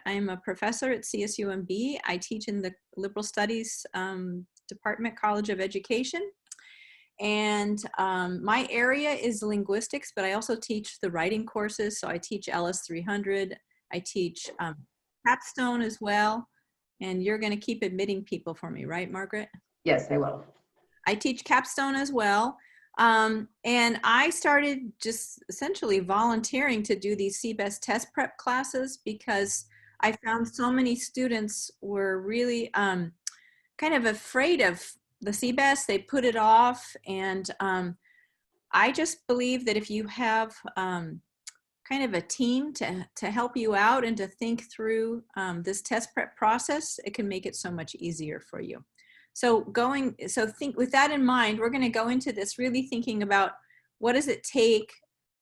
I'm a professor at CSUMB. I teach in the Liberal Studies Department, College of Education. And my area is linguistics, but I also teach the writing courses. So I teach LS 300. I teach Capstone as well. And you're going to keep admitting people for me, right, Margaret? Yes, I will. I teach Capstone as well. And I started just essentially volunteering to do these CBEST test prep classes because I found so many students were really kind of afraid of the CBEST. They put it off. And I just believe that if you have kind of a team to help you out and to think through this test prep process, it can make it so much easier for you. So think with that in mind, we're going to go into this really thinking about what does it take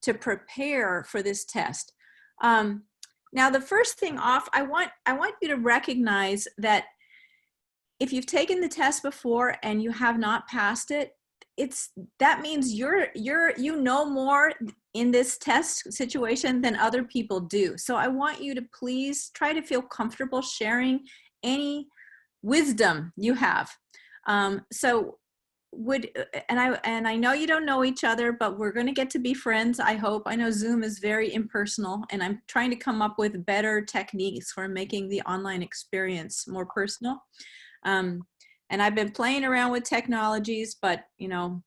to prepare for this test. Now, the first thing off, I want you to recognize that if you've taken the test before and you have not passed it, that means you know more in this test situation than other people do. So I want you to please try to feel comfortable sharing any wisdom you have. And I know you don't know each other, but we're going to get to be friends, I hope. I know Zoom is very impersonal, and I'm trying to come up with better techniques for making the online experience more personal. And I've been playing around with technologies, but you know,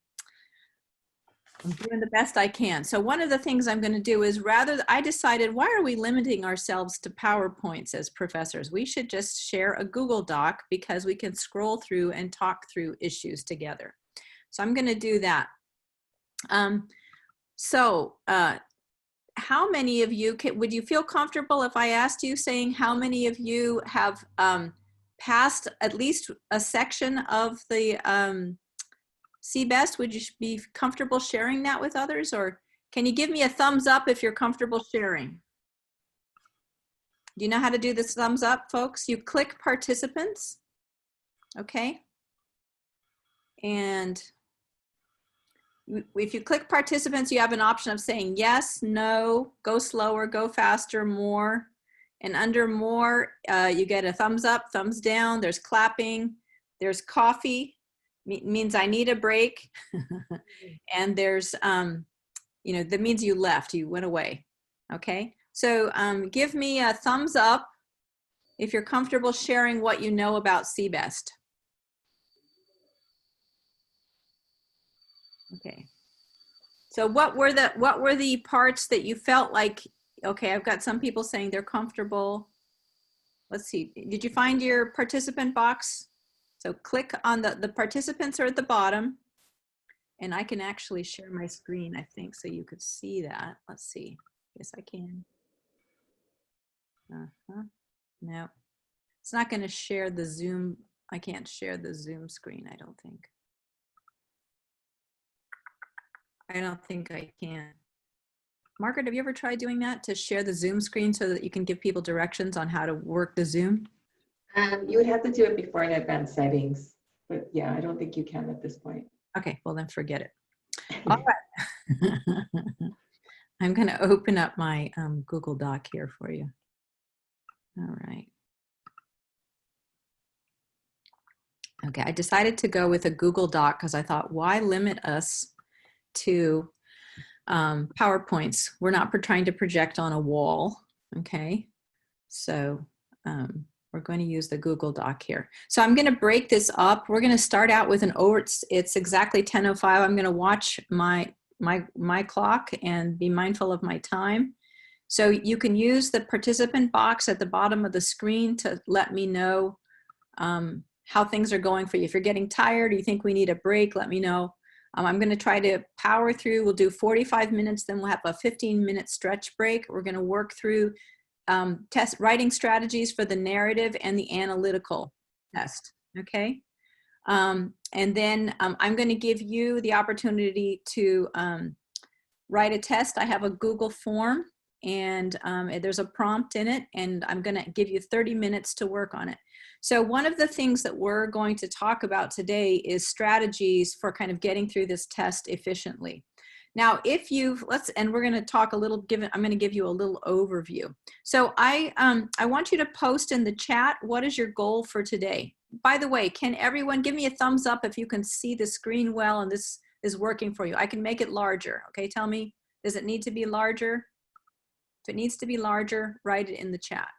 I'm doing the best I can. So one of the things I'm going to do is I decided, why are we limiting ourselves to PowerPoints as professors? We should just share a Google Doc because we can scroll through and talk through issues together. So I'm going to do that. How many of you, would you feel comfortable if I asked you saying how many of you have passed at least a section of the CBEST? Would you be comfortable sharing that with others, or can you give me a thumbs up if you're comfortable sharing? Do you know how to do this thumbs up, folks? You click participants, okay? And if you click participants, you have an option of saying yes, no, go slower, go faster, more. And under more, you get a thumbs up, thumbs down, there's clapping, there's coffee, means I need a break. And there's, you know, that means you left, you went away, okay? So give me a thumbs up if you're comfortable sharing what you know about CBEST. Okay. So what were the parts that you felt like, okay, I've got some people saying they're comfortable. Let's see, did you find your participant box? So click on the participants are at the bottom, and I can actually share my screen, I think, so you could see that. Let's see, yes, I can. No, it's not going to share the Zoom. I can't share the Zoom screen, I don't think. I don't think I can. Margaret, have you ever tried doing that, to share the Zoom screen so that you can give people directions on how to work the Zoom? You would have to do it before in advanced settings, but yeah, I don't think you can at this point. Okay, well then forget it. All right. I'm going to open up my Google Doc here for you. All right. Okay, I decided to go with a Google Doc because I thought, why limit us to PowerPoints? We're not trying to project on a wall, okay? So we're going to use the Google Doc here. So I'm going to break this up. We're going to start out with it's exactly 10:05. I'm going to watch my clock and be mindful of my time. So you can use the participant box at the bottom of the screen to let me know how things are going for you. If you're getting tired or you think we need a break, let me know. I'm going to try to power through. We'll do 45 minutes, then we'll have a 15-minute stretch break. We're going to work through test writing strategies for the narrative and the analytical test, okay? And then I'm going to give you the opportunity to write a test. I have a Google form, and there's a prompt in it, and I'm going to give you 30 minutes to work on it. So one of the things that we're going to talk about today is strategies for kind of getting through this test efficiently. Now, if you've, and we're going to talk a little, I'm going to give you a little overview. So I want you to post in the chat, what is your goal for today? By the way, can everyone give me a thumbs up if you can see the screen well and this is working for you? I can make it larger. Okay, tell me, does it need to be larger? If it needs to be larger, write it in the chat.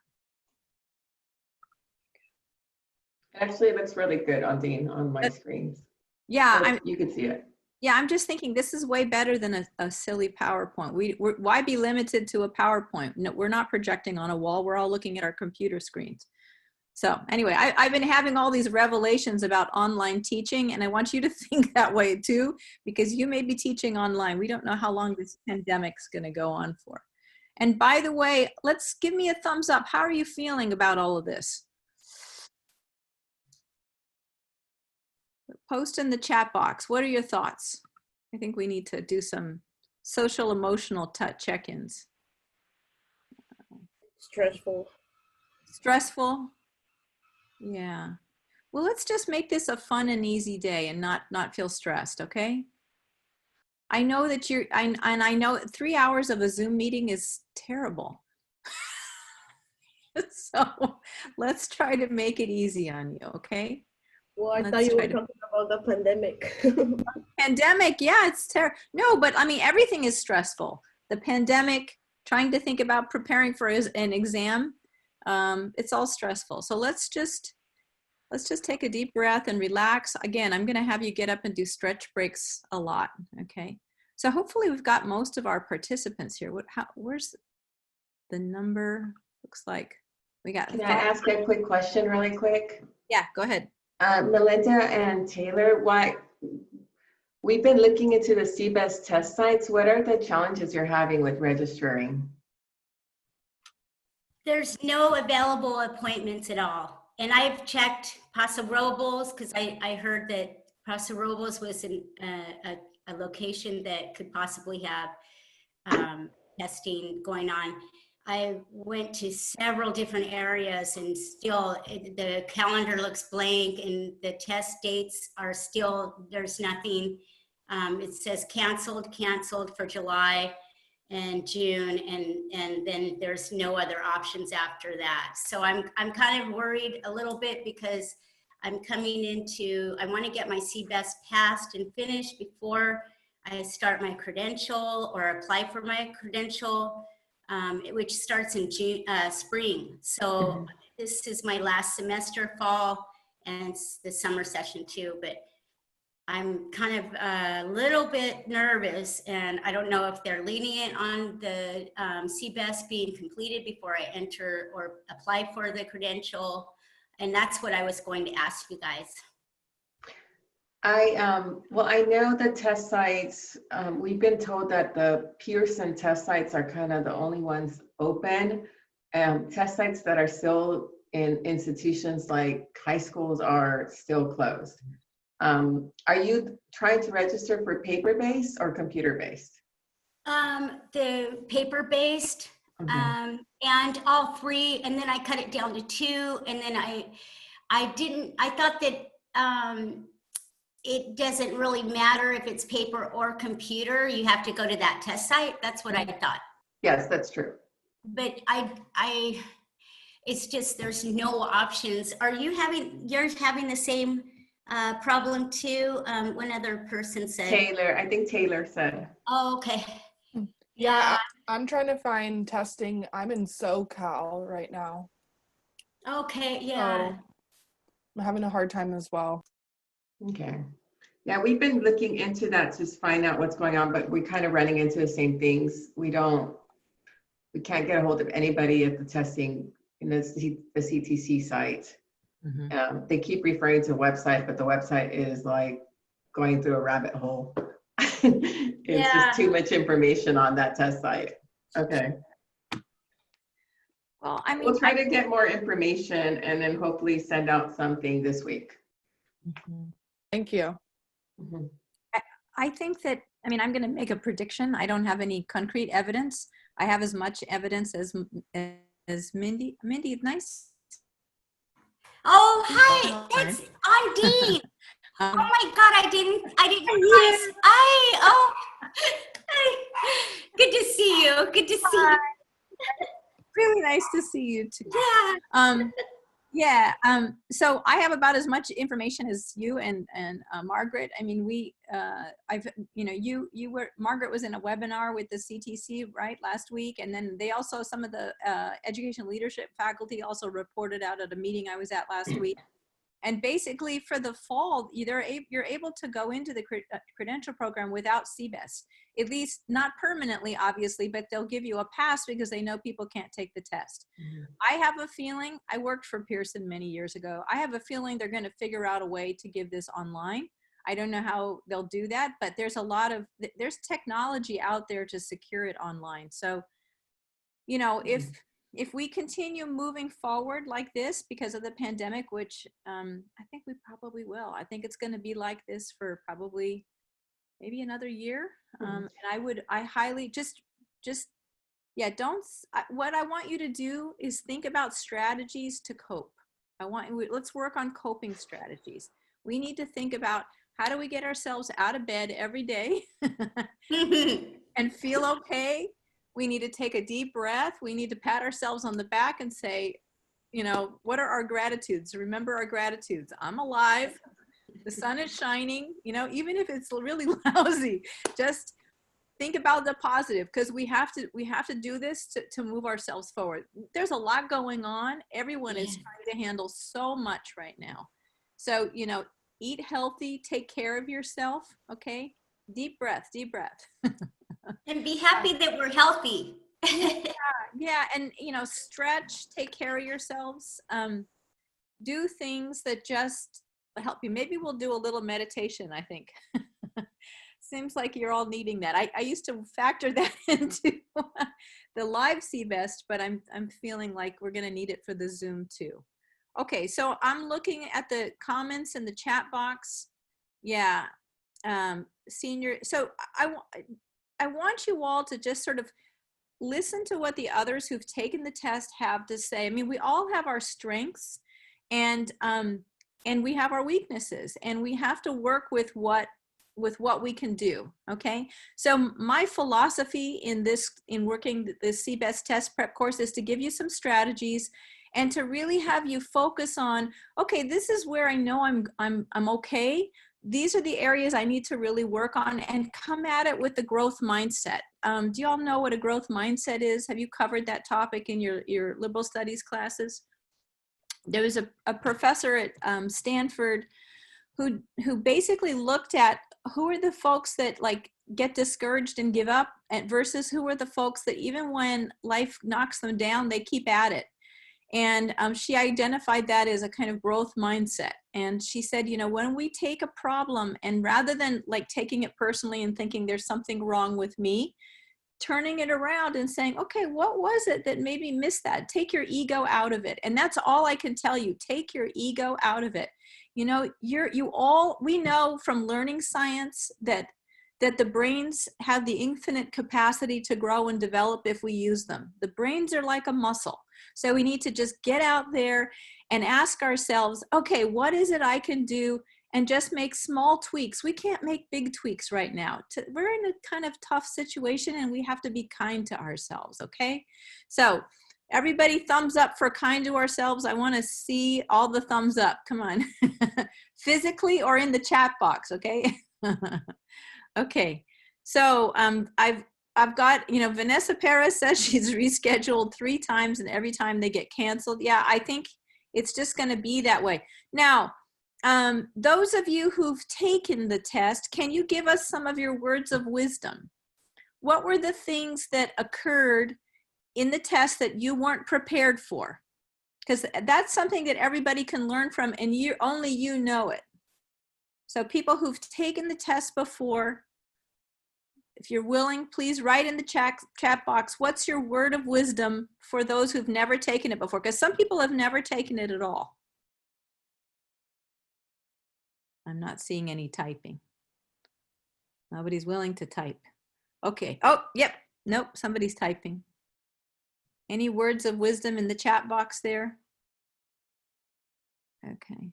Actually, it looks really good on my screens. Yeah, You can see it. Yeah, I'm just thinking this is way better than a silly PowerPoint. Why be limited to a PowerPoint? No, we're not projecting on a wall. We're all looking at our computer screens. So anyway, I've been having all these revelations about online teaching, and I want you to think that way too, because you may be teaching online. We don't know how long this pandemic's going to go on for. And by the way, give me a thumbs up. How are you feeling about all of this? Post in the chat box. What are your thoughts? I think we need to do some social emotional check-ins. Stressful. Stressful? Yeah. Well, let's just make this a fun and easy day and not feel stressed, okay? I know that I know 3 hours of a Zoom meeting is terrible. So let's try to make it easy on you, okay? Well, I thought you were talking about the pandemic. Pandemic, yeah, it's terrible. No, but I mean, everything is stressful. The pandemic, trying to think about preparing for an exam, it's all stressful. So let's just take a deep breath and relax. Again, I'm going to have you get up and do stretch breaks a lot. Okay. So hopefully we've got most of our participants here. Where's the number? Looks like we got. Can I ask a quick question really quick? Yeah, go ahead. Melinda and Taylor, we've been looking into the CBEST test sites. What are the challenges you're having with registering? There's no available appointments at all. And I've checked Paso Robles because I heard that Paso Robles was a location that could possibly have testing going on. I went to several different areas and still the calendar looks blank and the test dates are still, there's nothing. It says canceled for July and June, and then there's no other options after that. So I'm kind of worried a little bit because I'm coming into, I want to get my CBEST passed and finished before I start my credential or apply for my credential. Which starts in spring. So this is my last semester, fall, and the summer session too. But I'm kind of a little bit nervous, and I don't know if they're lenient on the CBEST being completed before I enter or apply for the credential. And that's what I was going to ask you guys. Well, I know the test sites, we've been told that the Pearson test sites are kind of the only ones open. Test sites that are still in institutions like high schools are still closed. Are you trying to register for paper-based or computer-based? The paper-based, and all 3, and then I cut it down to 2, and then I thought that it doesn't really matter if it's paper or computer. You have to go to that test site. That's what I thought. Yes, that's true. But it's just, there's no options. You're having the same problem too? One other person said. Taylor, I think Taylor said. Oh, okay. Yeah, I'm trying to find testing. I'm in SoCal right now. Okay, yeah. So I'm having a hard time as well. Okay. Yeah, we've been looking into that to find out what's going on, but we're kind of running into the same things. We can't get a hold of anybody at the testing in the CTC site. They keep referring to a website, but the website is like going through a rabbit hole. It's just too much information on that test site. Okay. Well, I mean, we'll try to get more information and then hopefully send out something this week. Thank you. I think that, I mean, I'm going to make a prediction. I don't have any concrete evidence. I have as much evidence as Mindy. Mindy, nice. Oh, hi, I'm Dean. Oh my God, I didn't realize. Good to see you. Good to see you. Really nice to see you too. Yeah. So I have about as much information as you and Margaret. I mean, Margaret was in a webinar with the CTC, right, last week. And then they also, some of the education leadership faculty also reported out at a meeting I was at last week. And basically for the fall, you're able to go into the credential program without CBEST, at least not permanently, obviously, but they'll give you a pass because they know people can't take the test. I have a feeling, I worked for Pearson many years ago. I have a feeling they're going to figure out a way to give this online. I don't know how they'll do that, but there's there's technology out there to secure it online. So, you know, if we continue moving forward like this because of the pandemic, which I think we probably will. I think it's going to be like this for probably maybe another year. And I highly what I want you to do is think about strategies to cope. Let's work on coping strategies. We need to think about how do we get ourselves out of bed every day and feel okay. We need to take a deep breath. We need to pat ourselves on the back and say, you know, what are our gratitudes? Remember our gratitudes. I'm alive. The sun is shining, you know, even if it's really lousy, just think about the positive, because we have to do this to move ourselves forward. There's a lot going on. Everyone is trying to handle so much right now. So, you know, eat healthy, take care of yourself. Okay. Deep breath, deep breath. And be happy that we're healthy. Yeah. And, you know, stretch, take care of yourselves. Do things that just help you. Maybe we'll do a little meditation, I think. Seems like you're all needing that. I used to factor that into the live CBEST, but I'm feeling like we're going to need it for the Zoom too. Okay, so I'm looking at the comments in the chat box. Yeah, senior. So I want you all to just sort of listen to what the others who've taken the test have to say. I mean, we all have our strengths and we have our weaknesses, and we have to work with what we can do. Okay. So my philosophy in working the CBEST test prep course is to give you some strategies and to really have you focus on, okay, this is where I know I'm okay. These are the areas I need to really work on, and come at it with the growth mindset. Do you all know what a growth mindset is? Have you covered that topic in your liberal studies classes? There was a professor at Stanford who basically looked at who are the folks that like get discouraged and give up, versus who are the folks that even when life knocks them down, they keep at it. And she identified that as a kind of growth mindset. And she said, you know, when we take a problem and rather than like taking it personally and thinking there's something wrong with me, turning it around and saying, okay, what was it that made me miss that? Take your ego out of it. And that's all I can tell you. Take your ego out of it. You know, we know from learning science that the brains have the infinite capacity to grow and develop if we use them. The brains are like a muscle. So we need to just get out there and ask ourselves, okay, what is it I can do? And just make small tweaks. We can't make big tweaks right now. We're in a kind of tough situation, and we have to be kind to ourselves, okay? So everybody thumbs up for kind to ourselves. I want to see all the thumbs up. Come on. Physically or in the chat box, okay? Okay. So I've got, you know, Vanessa Perez says she's rescheduled 3 times and every time they get canceled. Yeah, I think it's just going to be that way. Now, those of you who've taken the test, can you give us some of your words of wisdom? What were the things that occurred in the test that you weren't prepared for? Because that's something that everybody can learn from, and only you know it. So people who've taken the test before, if you're willing, please write in the chat box, what's your word of wisdom for those who've never taken it before? Because some people have never taken it at all. I'm not seeing any typing. Nobody's willing to type. Okay. Oh, yep. Nope. Somebody's typing. Any words of wisdom in the chat box there? Okay.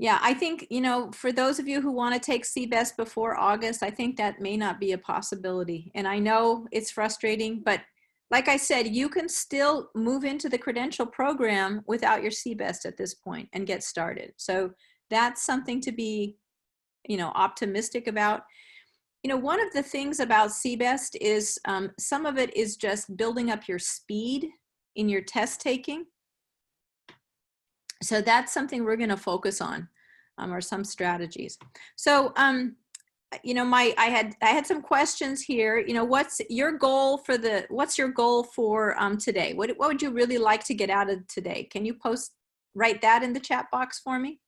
Yeah, I think, for those of you who want to take CBEST before August, I think that may not be a possibility. And I know it's frustrating, but like I said, you can still move into the credential program without your CBEST at this point and get started. So that's something to be, optimistic about. One of the things about CBEST is some of it is just building up your speed in your test taking. So that's something we're going to focus on, or some strategies. So, I had some questions here. What's your goal for today? What would you really like to get out of today? Can you write that in the chat box for me?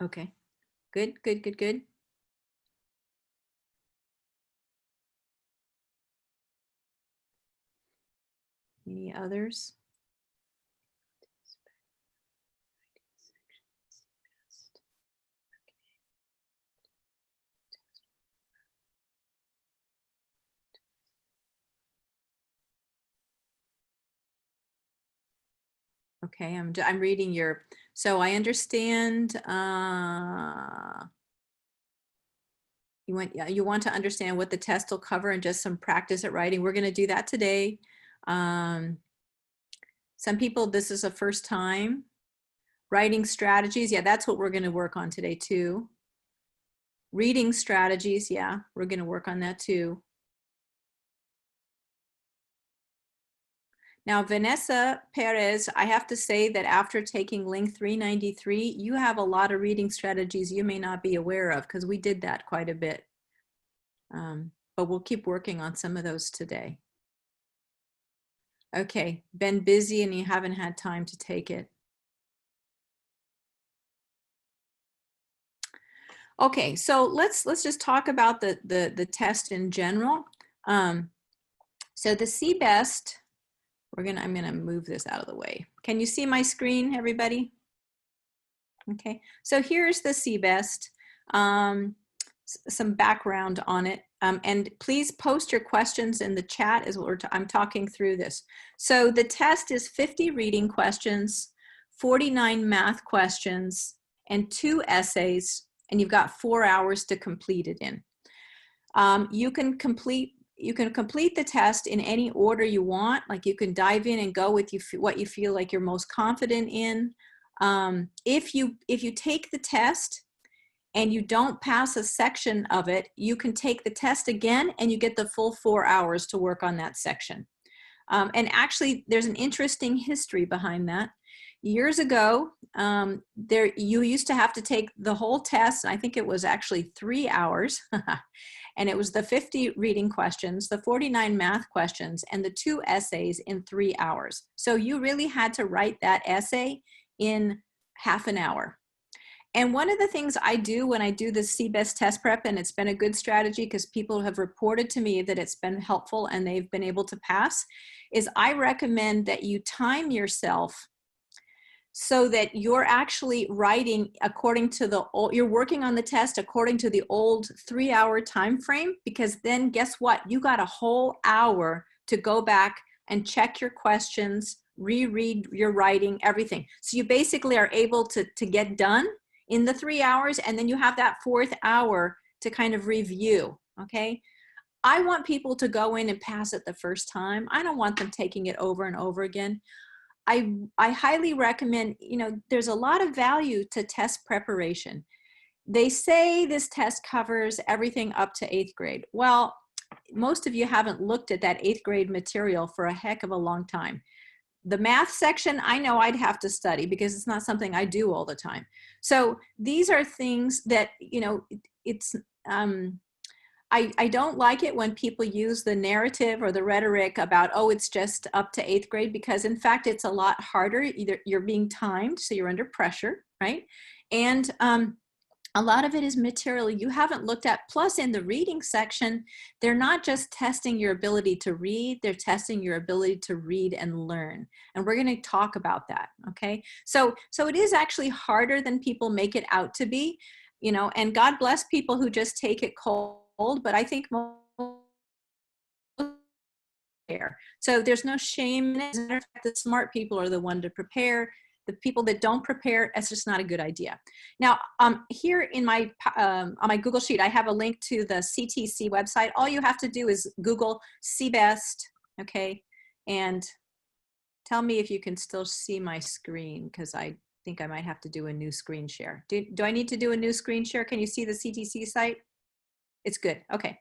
Okay, good, good, good, good. Any others? Okay, I'm reading your, so I understand, you want to understand what the test will cover and just some practice at writing. We're going to do that today. Some people, this is a first time. Writing strategies, yeah, that's what we're going to work on today too. Reading strategies, yeah, we're going to work on that too. Now, Vanessa Perez, I have to say that after taking Link 393, you have a lot of reading strategies you may not be aware of, because we did that quite a bit. But we'll keep working on some of those today. Okay, been busy and you haven't had time to take it. Okay, so let's just talk about the test in general. So the CBEST, I'm gonna move this out of the way. Can you see my screen, everybody? Okay, so here's the CBEST, some background on it, and please post your questions in the chat as I'm talking through this. So the test is 50 reading questions, 49 math questions, and 2 essays, and you've got 4 hours to complete it in. You can complete the test in any order you want. Like, you can dive in and go with what you feel like you're most confident in. If you take the test and you don't pass a section of it, you can take the test again and you get the full 4 hours to work on that section. And actually, there's an interesting history behind that. Years ago, you used to have to take the whole test, and I think it was actually 3 hours. And it was the 50 reading questions, the 49 math questions, and the 2 essays in 3 hours. So you really had to write that essay in half an hour. And one of the things I do when I do the CBEST test prep, and it's been a good strategy because people have reported to me that it's been helpful and they've been able to pass, is I recommend that you time yourself so that you're actually writing according to you're working on the test according to the old 3 hour time frame, because then guess what? You got a whole hour to go back and check your questions, reread your writing, everything. So you basically are able to get done in the 3 hours, and then you have that 4th hour to kind of review, okay? I want people to go in and pass it the first time. I don't want them taking it over and over again. I highly recommend, there's a lot of value to test preparation. They say this test covers everything up to 8th grade. Well, most of you haven't looked at that 8th grade material for a heck of a long time. The math section, I know I'd have to study because it's not something I do all the time. So these are things that, I don't like it when people use the narrative or the rhetoric about, oh, it's just up to 8th grade, because in fact, it's a lot harder. Either you're being timed, so you're under pressure, right? And a lot of it is material you haven't looked at. Plus, in the reading section, they're not just testing your ability to read, they're testing your ability to read and learn. And we're going to talk about that, okay? So it is actually harder than people make it out to be, and God bless people who just take it cold old, but I think most prepare. So there's no shame in it. As a matter of fact, the smart people are the one to prepare. The people that don't prepare, that's just not a good idea. Now, here in my on my Google Sheet, I have a link to the CTC website. All you have to do is Google CBEST, okay? And tell me if you can still see my screen, because I think I might have to do a new screen share. Do I need to do a new screen share? Can you see the CTC site? It's good, okay.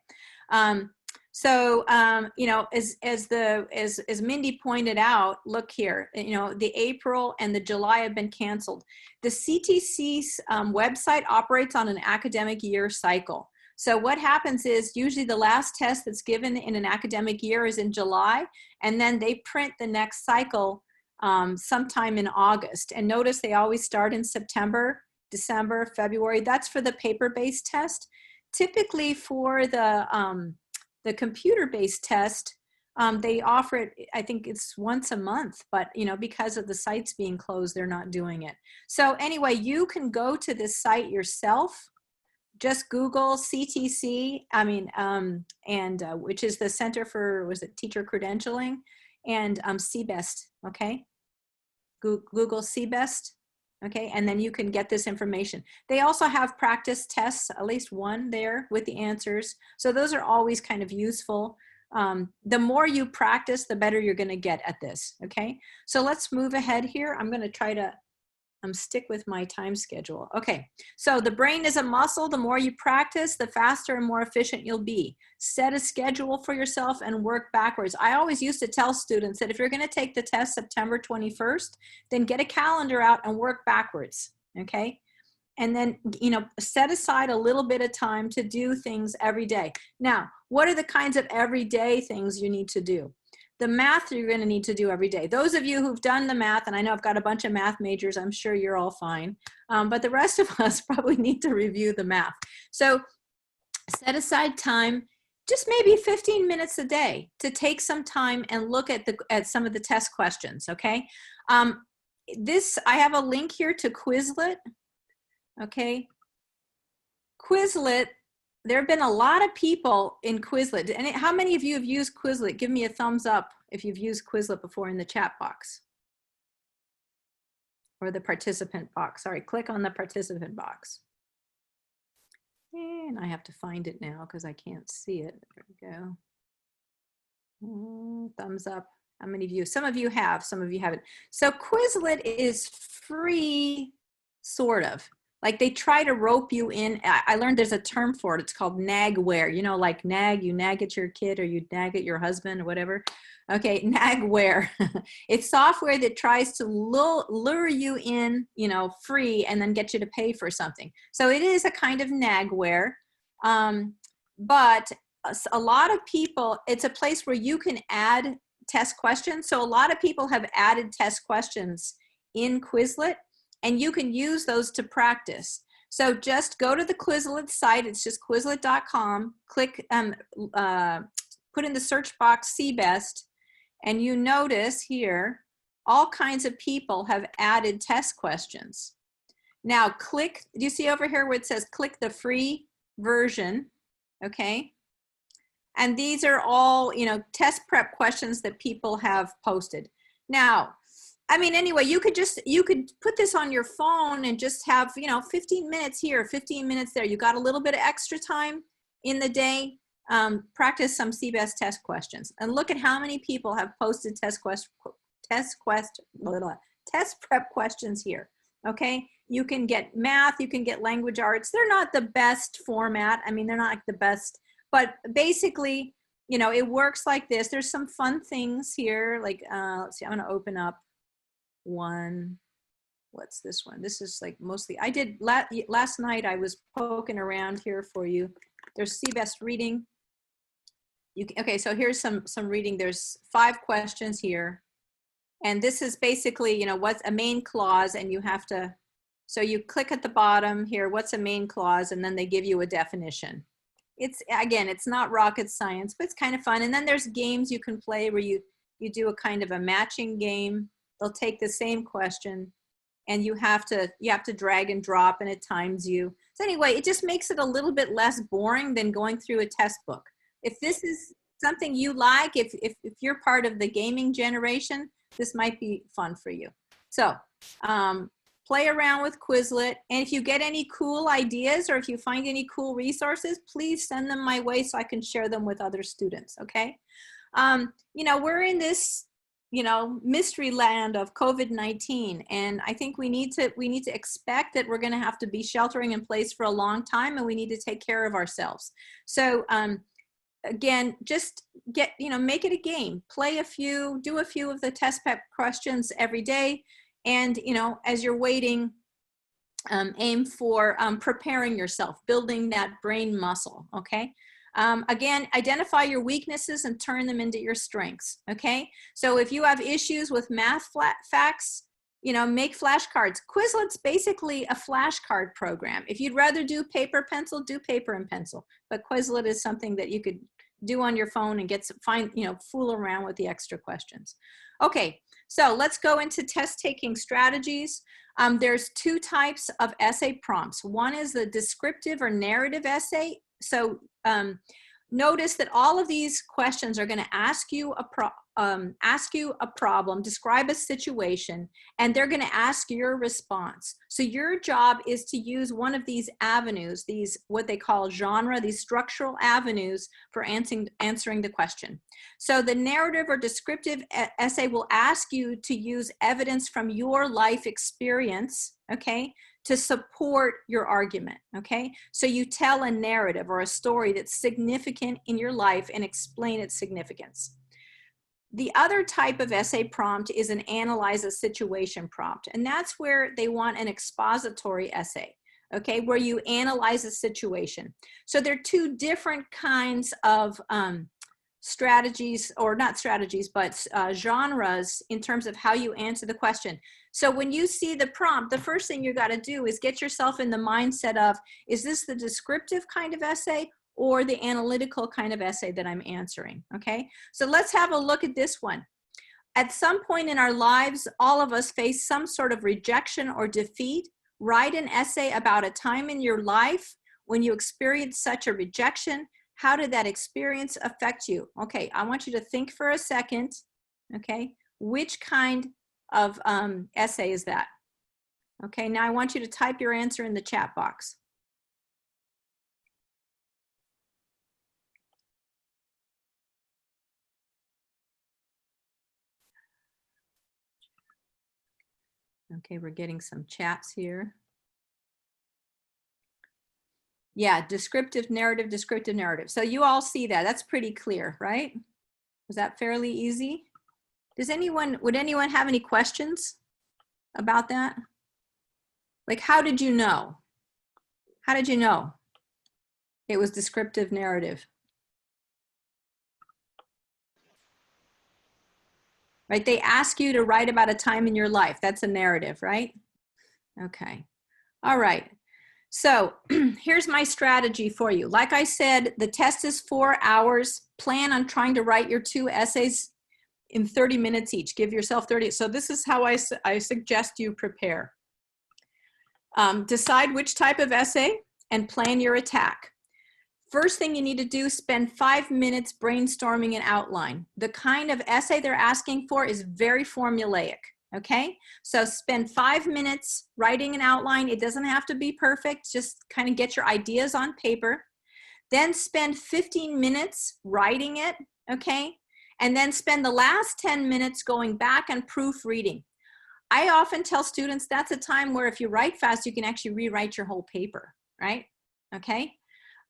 You know, as Mindy pointed out, look here, you know, the April and the July have been canceled. The CTC's website operates on an academic year cycle. So what happens is usually the last test that's given in an academic year is in July, and then they print the next cycle sometime in August. And notice they always start in September, December, February. That's for the paper-based test. Typically for the computer-based test, they offer it, I think it's once a month, but you know, because of the sites being closed, they're not doing it. So anyway, you can go to this site yourself. Just Google CTC, which is the Center for, was it Teacher Credentialing, and CBEST, okay? Google CBEST, okay? And then you can get this information. They also have practice tests, at least one there with the answers. So those are always kind of useful. The more you practice, the better you're gonna get at this, okay? So let's move ahead here. I'm gonna try to stick with my time schedule. Okay, so the brain is a muscle. The more you practice, the faster and more efficient you'll be. Set a schedule for yourself and work backwards. I always used to tell students that if you're gonna take the test September 21st, then get a calendar out and work backwards, okay? And then, you know, set aside a little bit of time to do things every day. Now, what are the kinds of everyday things you need to do? The math you're going to need to do every day. Those of you who've done the math, and I know I've got a bunch of math majors, I'm sure you're all fine, but the rest of us probably need to review the math. So set aside time, just maybe 15 minutes a day, to take some time and look at some of the test questions, okay? I have a link here to Quizlet, okay? Quizlet, there have been a lot of people in Quizlet. And how many of you have used Quizlet? Give me a thumbs up if you've used Quizlet before in the chat box. Or the participant box. Sorry, click on the participant box. And I have to find it now because I can't see it. There we go. Thumbs up. How many of you? Some of you have, some of you haven't. So Quizlet is free, sort of. Like they try to rope you in. I learned there's a term for it. It's called nagware. You know, like nag, you nag at your kid or you nag at your husband or whatever. Okay, nagware. It's software that tries to lure you in, you know, free and then get you to pay for something. So it is a kind of nagware. But a lot of people, it's a place where you can add test questions. So a lot of people have added test questions in Quizlet, and you can use those to practice. So just go to the Quizlet site. It's just Quizlet.com. Click, put in the search box CBEST, and you notice here, all kinds of people have added test questions. Now click, do you see over here where it says click the free version, okay? And these are all, you know, test prep questions that people have posted. Now, I mean, anyway, you could put this on your phone and just have, you know, 15 minutes here, 15 minutes there. You got a little bit of extra time in the day, practice some CBEST test questions. And look at how many people have posted test prep questions here, okay? You can get math, you can get language arts. They're not the best format. I mean, they're not like the best, but basically, you know, it works like this. There's some fun things here, like, let's see, I'm gonna open up one. What's this one? This is like mostly, I did last night, I was poking around here for you. There's CBEST reading. Okay, so here's some reading. There's 5 questions here. And this is basically, you know, what's a main clause, and you have to, so you click at the bottom here, what's a main clause, and then they give you a definition. It's, again, it's not rocket science, but it's kind of fun. And then there's games you can play where you do a kind of a matching game. They'll take the same question and you have to drag and drop, and it times you. So anyway, it just makes it a little bit less boring than going through a test book. If this is something you like, if you're part of the gaming generation, this might be fun for you. So play around with Quizlet, and if you get any cool ideas or if you find any cool resources, please send them my way so I can share them with other students, okay? You know, we're in this, you know, mystery land of COVID-19, and I think we need to expect that we're going to have to be sheltering in place for a long time, and we need to take care of ourselves. So again, just make it a game. Do a few of the test prep questions every day, and you know, as you're waiting, aim for preparing yourself, building that brain muscle. Okay. Again, identify your weaknesses and turn them into your strengths, okay? So if you have issues with math facts, you know, make flashcards. Quizlet's basically a flashcard program. If you'd rather do paper pencil, do paper and pencil. But Quizlet is something that you could do on your phone and fool around with the extra questions. Okay, so let's go into test taking strategies. There's two types of essay prompts. One is the descriptive or narrative essay. So notice that all of these questions are going to ask you a problem, describe a situation, and they're going to ask your response. So your job is to use one of these avenues, these what they call genre, these structural avenues for answering the question. So the narrative or descriptive essay will ask you to use evidence from your life experience, okay, to support your argument, okay? So you tell a narrative or a story that's significant in your life and explain its significance. The other type of essay prompt is an analyze a situation prompt, and that's where they want an expository essay, okay, where you analyze a situation. So there are two different kinds of strategies, or not strategies, but genres in terms of how you answer the question. So when you see the prompt, the first thing you got to do is get yourself in the mindset of, is this the descriptive kind of essay or the analytical kind of essay that I'm answering, okay? So let's have a look at this one. At some point in our lives, all of us face some sort of rejection or defeat. Write an essay about a time in your life when you experienced such a rejection. How did that experience affect you? Okay, I want you to think for a second, okay? Which kind of essay is that? Okay, now I want you to type your answer in the chat box. Okay, we're getting some chats here. Yeah, descriptive narrative, descriptive narrative. So you all see that. That's pretty clear, right? Was that fairly easy? Would anyone have any questions about that? Like, how did you know? How did you know it was descriptive narrative? Right, they ask you to write about a time in your life. That's a narrative, right? Okay, all right. So here's my strategy for you. Like I said, the test is 4 hours. Plan on trying to write your 2 essays in 30 minutes each. Give yourself 30. So this is how I suggest you prepare. Decide which type of essay and plan your attack. First thing you need to do, spend 5 minutes brainstorming an outline. The kind of essay they're asking for is very formulaic, okay? So spend 5 minutes writing an outline. It doesn't have to be perfect, just kind of get your ideas on paper. Then spend 15 minutes writing it, okay? And then spend the last 10 minutes going back and proofreading. I often tell students that's a time where if you write fast, you can actually rewrite your whole paper, right? Okay?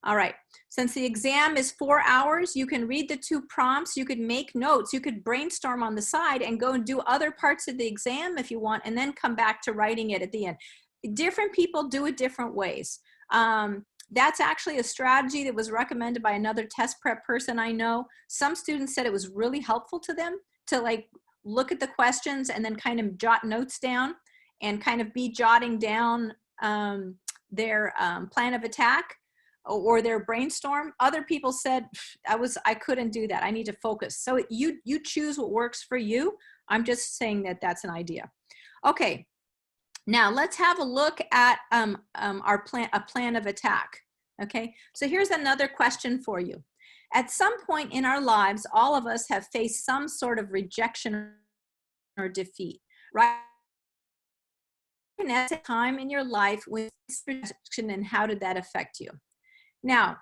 All right, since the exam is 4 hours, you can read the 2 prompts, you could make notes, you could brainstorm on the side and go and do other parts of the exam if you want, and then come back to writing it at the end. Different people do it different ways. That's actually a strategy that was recommended by another test prep person I know. Some students said it was really helpful to them to like look at the questions and then kind of jot notes down and kind of be jotting down their plan of attack or their brainstorm. Other people said, I couldn't do that. I need to focus. So you choose what works for you. I'm just saying that that's an idea. Okay, Now let's have a look at a plan of attack. Okay, so here's another question for you. At some point in our lives, all of us have faced some sort of rejection or defeat, right? And at a time in your life with rejection, and how did that affect you? Now,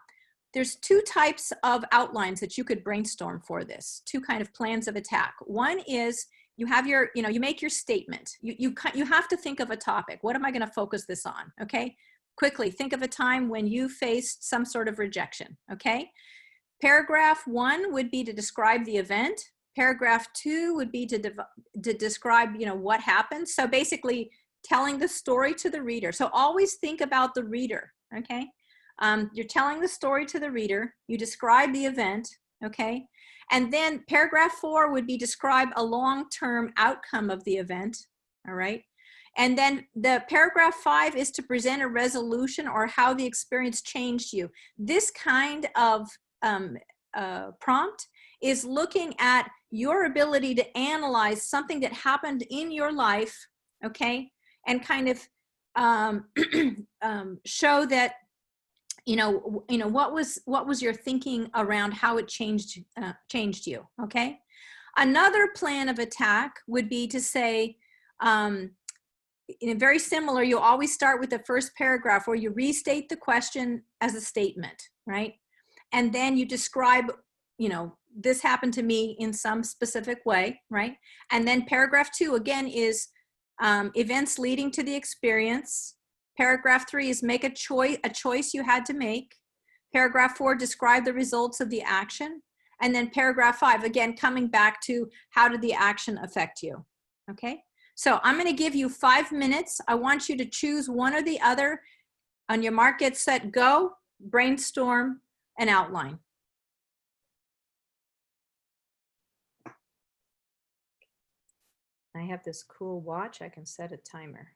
there's two types of outlines that you could brainstorm for this, two kind of plans of attack. One is you have your, you make your statement. You have to think of a topic. What am I going to focus this on? Okay. Quickly think of a time when you faced some sort of rejection. Okay. Paragraph 1 would be to describe the event. Paragraph 2 would be to describe, what happened. So basically telling the story to the reader. So always think about the reader. Okay. You're telling the story to the reader. You describe the event. Okay. And then paragraph 4 would be describe a long-term outcome of the event. All right. And then the paragraph 5 is to present a resolution or how the experience changed you. This kind of prompt is looking at your ability to analyze something that happened in your life, okay, and kind of show that what was your thinking around how it changed you. Okay. Another plan of attack would be to say, very similar, you always start with the first paragraph where you restate the question as a statement, right? And then you describe, this happened to me in some specific way, right? And then paragraph 2 again is events leading to the experience. Paragraph 3 is make a choice you had to make. Paragraph 4, describe the results of the action. And then paragraph 5, again, coming back to how did the action affect you? Okay, so I'm going to give you 5 minutes. I want you to choose one or the other. On your mark, get set, go, brainstorm an outline. I have this cool watch. I can set a timer.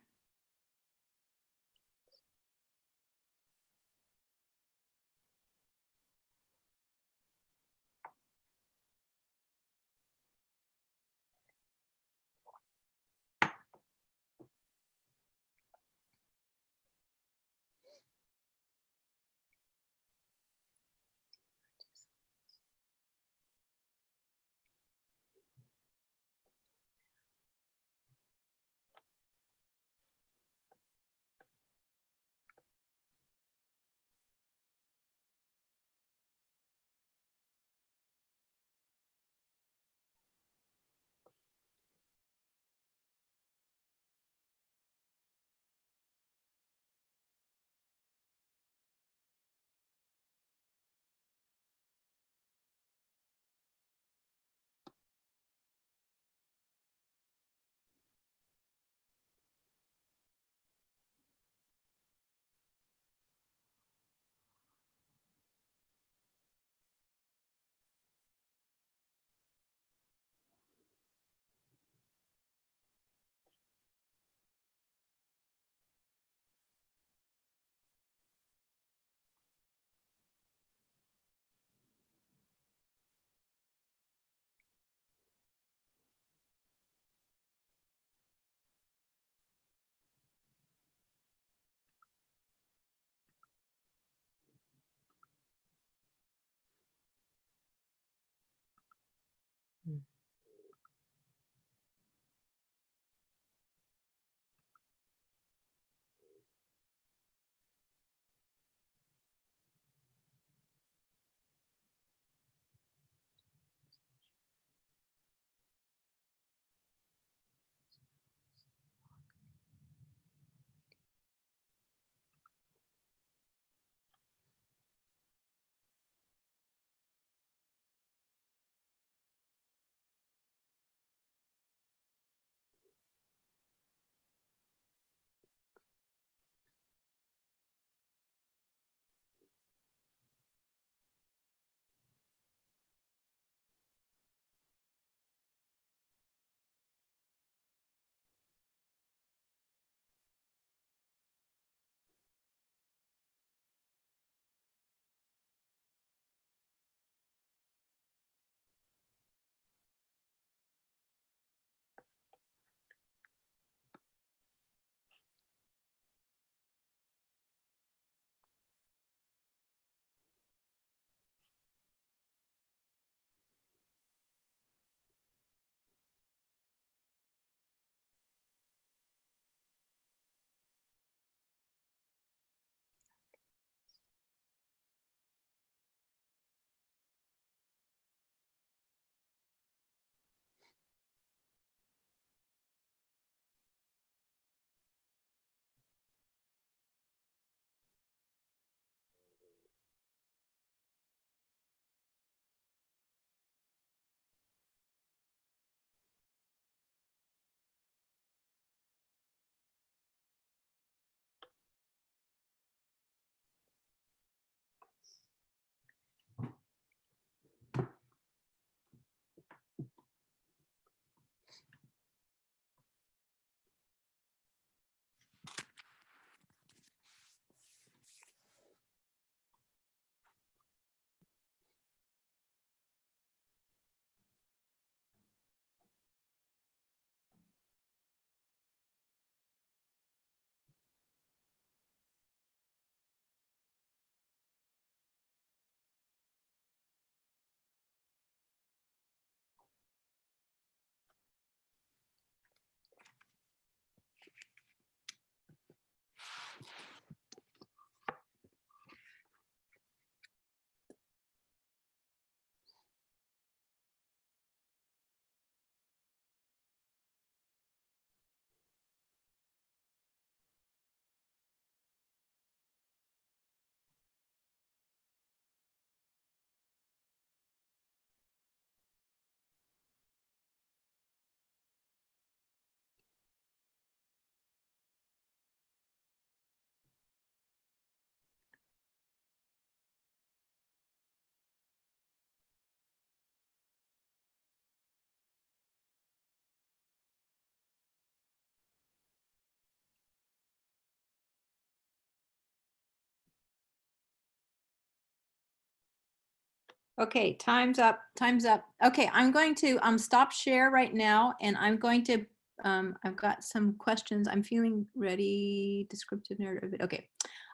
Okay, time's up, time's up. Okay, I'm going to stop share right now, and I'm going to, I've got some questions. I'm feeling ready, descriptive narrative. Okay,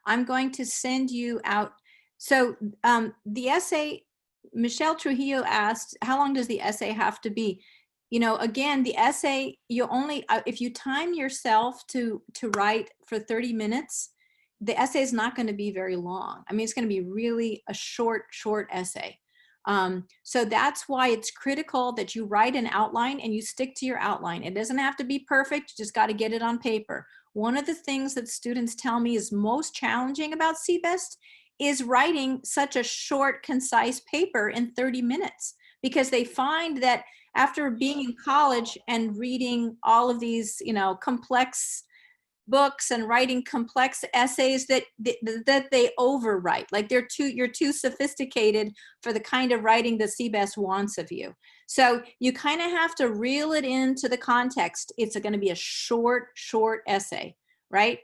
I'm going to send you out. So the essay, Michelle Trujillo asked, how long does the essay have to be? You know, again, the essay, you only, if you time yourself to write for 30 minutes, the essay is not going to be very long. I mean, it's going to be really a short essay. So that's why it's critical that you write an outline and you stick to your outline. It doesn't have to be perfect, you just got to get it on paper. One of the things that students tell me is most challenging about CBEST is writing such a short, concise paper in 30 minutes, because they find that after being in college and reading all of these, you know, complex books and writing complex essays that they overwrite, like you're too sophisticated for the kind of writing that CBEST wants of you. So you kind of have to reel it into the context. It's going to be a short essay, right?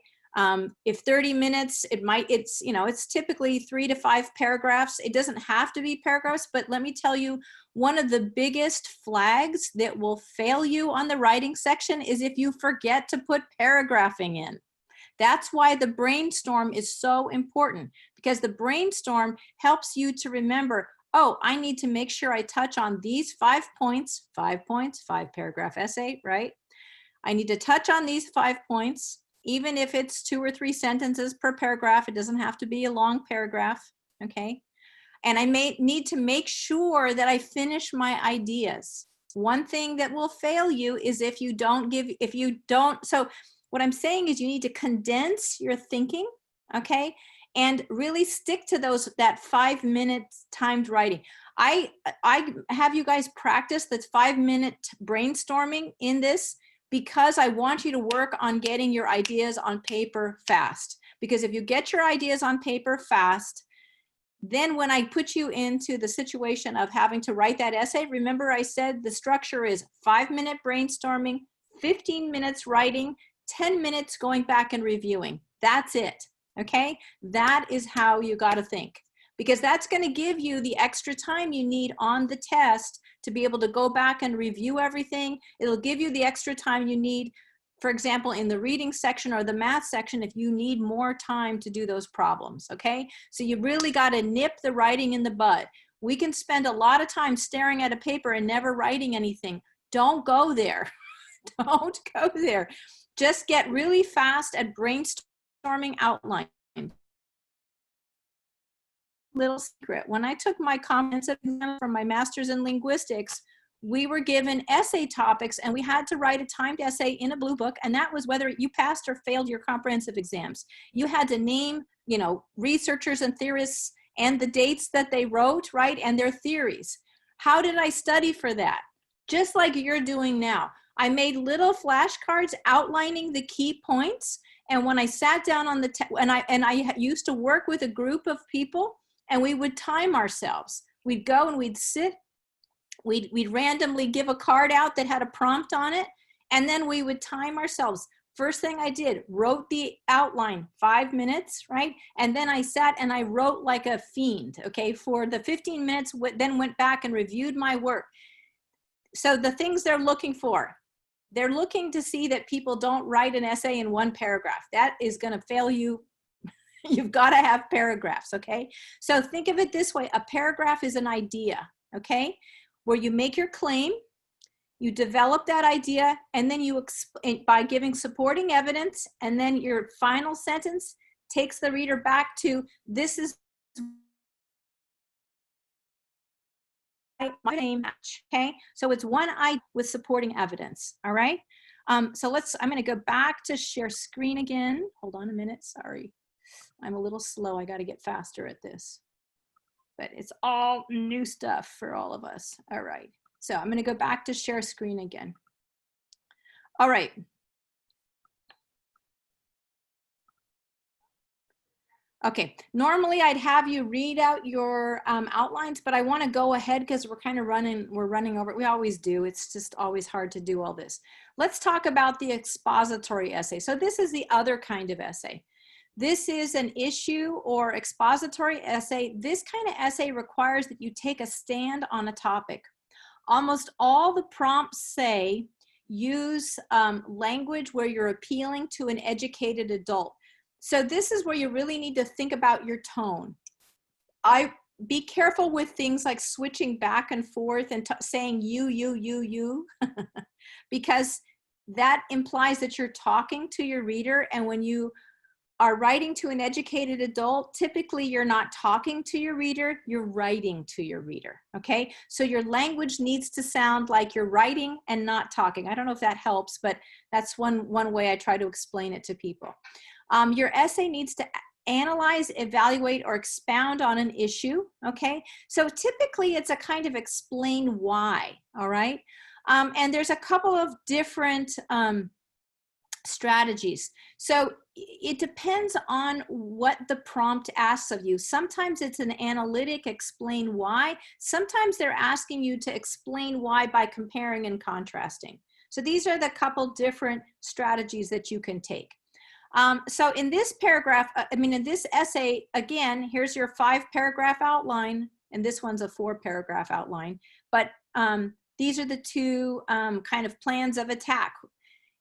If 30 minutes, it's, you know, it's typically 3 to 5 paragraphs. It doesn't have to be paragraphs, but let me tell you, one of the biggest flags that will fail you on the writing section is if you forget to put paragraphing in. That's why the brainstorm is so important, because the brainstorm helps you to remember, oh, I need to make sure I touch on these 5 points, 5 paragraph essay, right? I need to touch on these 5 points. Even if it's 2 or 3 sentences per paragraph, it doesn't have to be a long paragraph, okay? And I may need to make sure that I finish my ideas. One thing that will fail you is if you don't, so what I'm saying is you need to condense your thinking, okay? And really stick to that 5 minutes timed writing. I have you guys practice this 5-minute brainstorming in this, because I want you to work on getting your ideas on paper fast. Because if you get your ideas on paper fast, then when I put you into the situation of having to write that essay, remember I said the structure is 5-minute brainstorming, 15 minutes writing, 10 minutes going back and reviewing. That's it, okay? That is how you got to think, because that's going to give you the extra time you need on the test to be able to go back and review everything. It'll give you the extra time you need, for example, in the reading section or the math section, if you need more time to do those problems, okay? So you really got to nip the writing in the bud. We can spend a lot of time staring at a paper and never writing anything. Don't go there. Don't go there. Just get really fast at brainstorming outline. Little secret, when I took my comprehensive exam for my master's in linguistics, we were given essay topics and we had to write a timed essay in a blue book, and that was whether you passed or failed your comprehensive exams. You had to name, you know, researchers and theorists and the dates that they wrote, right, and their theories. How did I study for that? Just like you're doing now. I made little flashcards outlining the key points, and when I sat down on the and I used to work with a group of people, and we would time ourselves. We'd go and we'd sit, we'd randomly give a card out that had a prompt on it, and then we would time ourselves. First thing I did, wrote the outline, 5 minutes, right? And then I sat and I wrote like a fiend, okay, for the 15 minutes, then went back and reviewed my work. So the things they're looking for, they're looking to see that people don't write an essay in 1 paragraph. That is going to fail you. You've got to have paragraphs, okay? So think of it this way. A paragraph is an idea, okay? Where you make your claim, you develop that idea, and then you, by giving supporting evidence, and then your final sentence takes the reader back to, this is my name match, okay? So it's one idea with supporting evidence, all right? So I'm gonna go back to share screen again. Hold on a minute, sorry. I'm a little slow, I gotta get faster at this. But it's all new stuff for all of us. All right, so I'm gonna go back to share screen again. All right. Okay, normally I'd have you read out your outlines, but I wanna go ahead because we're running over, we always do. It's just always hard to do all this. Let's talk about the expository essay. So this is the other kind of essay. this is an issue or expository essay, this kind of essay requires that you take a stand on a topic. Almost all the prompts say use language where you're appealing to an educated adult. So this is where you really need to think about your tone. Be careful with things like switching back and forth and saying you, because that implies that you're talking to your reader. And when you are writing to an educated adult, typically you're not talking to your reader, you're writing to your reader, okay? So your language needs to sound like you're writing and not talking. I don't know if that helps, but that's one way I try to explain it to people. Your essay needs to analyze, evaluate, or expound on an issue, okay? So typically it's a kind of explain why, all right? And there's a couple of different strategies. So it depends on what the prompt asks of you. Sometimes it's an analytic explain why. Sometimes they're asking you to explain why by comparing and contrasting. So these are the couple different strategies that you can take. So in this paragraph, in this essay, again, here's your 5-paragraph outline, and this one's a 4-paragraph outline. But these are the two kind of plans of attack.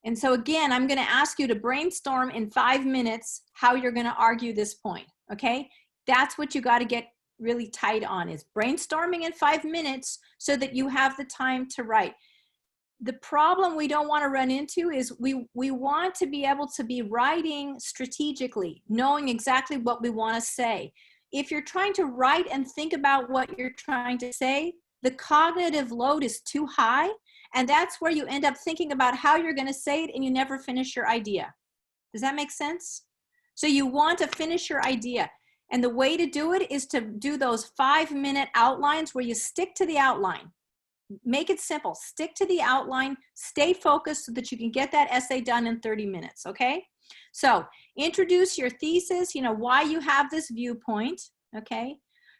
And so again, I'm going to ask you to brainstorm in 5 minutes how you're going to argue this point, okay? That's what you got to get really tight on, is brainstorming in 5 minutes so that you have the time to write. The problem we don't want to run into is we want to be able to be writing strategically, knowing exactly what we want to say. If you're trying to write and think about what you're trying to say, the cognitive load is too high, and that's where you end up thinking about how you're going to say it and you never finish your idea. Does that make sense? So you want to finish your idea, and the way to do it is to do those 5-minute outlines where you stick to the outline. Make it simple. Stick to the outline. Stay focused so that you can get that essay done in 30 minutes, okay? So introduce your thesis, why you have this viewpoint, okay?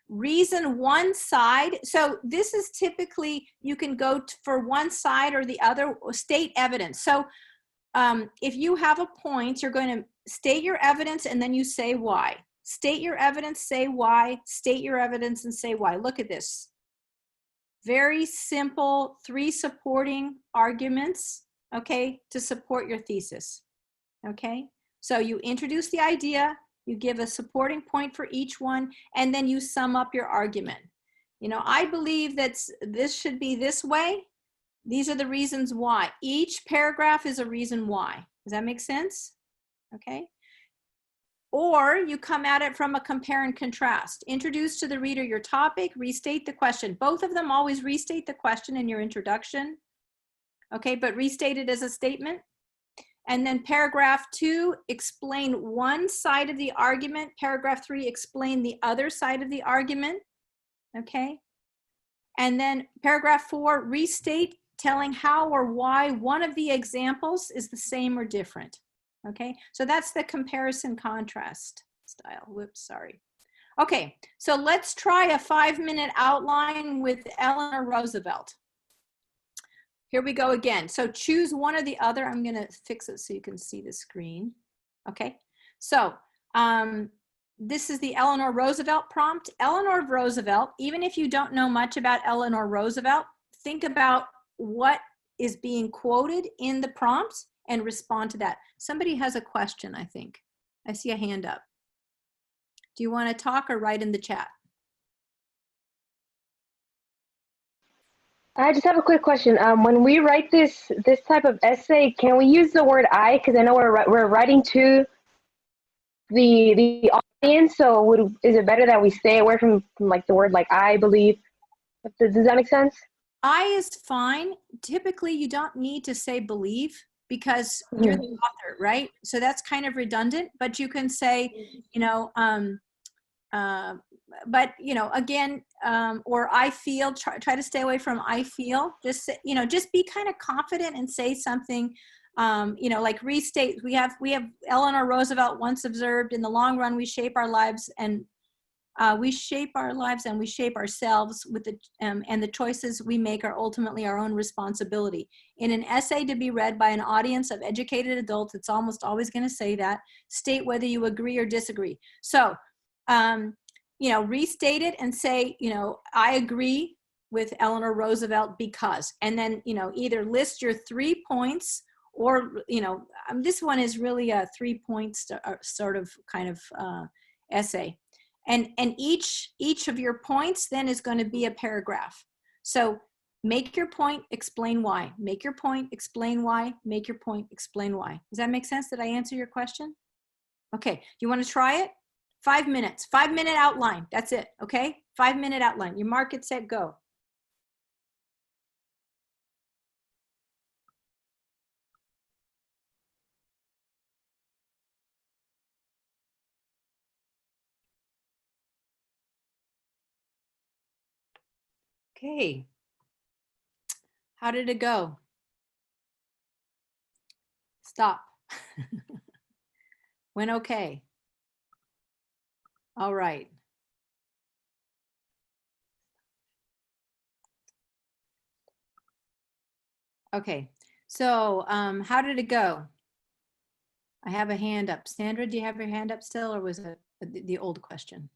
Reason one side. So this is typically, you can go for one side or the other, or state evidence. So if you have a point, you're going to state your evidence and then you say why. State your evidence, say why, state your evidence and say why. Look at this. Very simple, 3 supporting arguments, okay, to support your thesis, okay? So you introduce the idea, you give a supporting point for each one, and then you sum up your argument. I believe that this should be this way. These are the reasons why. Each paragraph is a reason why. Does that make sense? Okay. Or you come at it from a compare and contrast. Introduce to the reader your topic, restate the question. Both of them always restate the question in your introduction. Okay, but restate it as a statement. And then paragraph 2, explain one side of the argument. Paragraph 3, explain the other side of the argument. Okay. And then paragraph 4, restate, telling how or why one of the examples is the same or different. Okay, so that's the comparison contrast style. Whoops, sorry. Okay, so let's try a 5-minute outline with Eleanor Roosevelt. Here we go again. So choose one or the other. I'm going to fix it so you can see the screen. Okay, so this is the Eleanor Roosevelt prompt. Eleanor Roosevelt, even if you don't know much about Eleanor Roosevelt, think about what is being quoted in the prompt and respond to that. Somebody has a question, I think. I see a hand up. Do you want to talk or write in the chat? I just have a quick question. When we write this type of essay, can we use the word I? Because I know we're writing to the audience. So is it better that we stay away from like the word like I believe? Does that make sense? I is fine. Typically, you don't need to say believe, because you're the author, right? So that's kind of redundant, but you can say, but again, or I feel, try to stay away from I feel, just be kind of confident and say something, like restate. We have Eleanor Roosevelt once observed, in the long run, we shape our lives and We shape our lives and we shape ourselves with and the choices we make are ultimately our own responsibility. In an essay to be read by an audience of educated adults, it's almost always going to say that. State whether you agree or disagree. So, restate it and say, I agree with Eleanor Roosevelt because, and then, either list your 3 points or, this one is really a 3 points sort of kind of essay. And each of your points then is going to be a paragraph. So make your point, explain why. Make your point, explain why. Make your point, explain why. Does that make sense? Did I answer your question? Okay, you want to try it? 5 minutes, 5-minute outline. That's it, okay? 5-minute outline. You mark it, set, go. Okay. How did it go? Stop. Went okay. All right. Okay. So how did it go? I have a hand up. Sandra, do you have your hand up still, or was it the old question?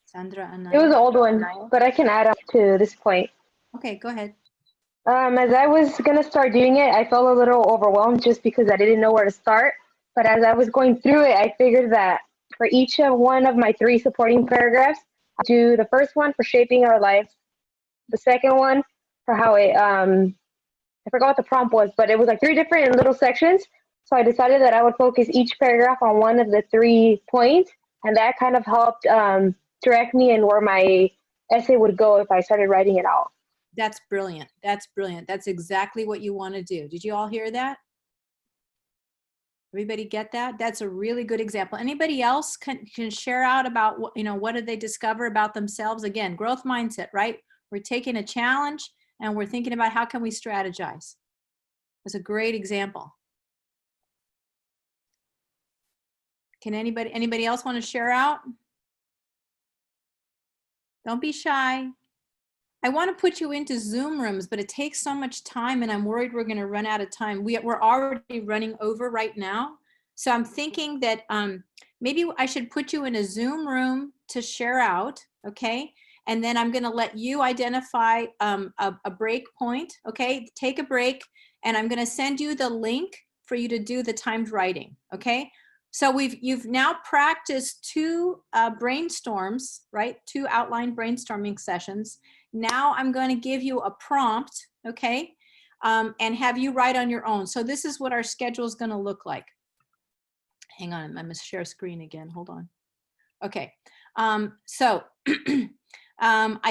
Sandra and It was an old one, but I can add up to this point. Okay, go ahead. As I was going to start doing it, I felt a little overwhelmed just because I didn't know where to start. But as I was going through it, I figured that for each of one of my 3 supporting paragraphs, I'll do the first one for shaping our lives, the second one for how it, I forgot what the prompt was, but it was like 3 different little sections. So I decided that I would focus each paragraph on one of the 3 points, and that kind of helped direct me in where my essay would go if I started writing it out. That's brilliant. That's brilliant. That's exactly what you want to do. Did you all hear that? Everybody get that? That's a really good example. Anybody else can share out about what, what did they discover about themselves? Again, growth mindset, right? We're taking a challenge and we're thinking about how can we strategize. That's a great example. Can anybody else want to share out? Don't be shy. I want to put you into Zoom rooms, but it takes so much time and I'm worried we're going to run out of time. We're already running over right now. So I'm thinking that maybe I should put you in a Zoom room to share out, okay? And then I'm going to let you identify a break point, okay? Take a break and I'm going to send you the link for you to do the timed writing, okay? So you've now practiced 2 brainstorms, right? 2 outline brainstorming sessions. Now I'm going to give you a prompt, okay? And have you write on your own. So this is what our schedule is going to look like. Hang on, I'm going to share screen again. Hold on. Okay. I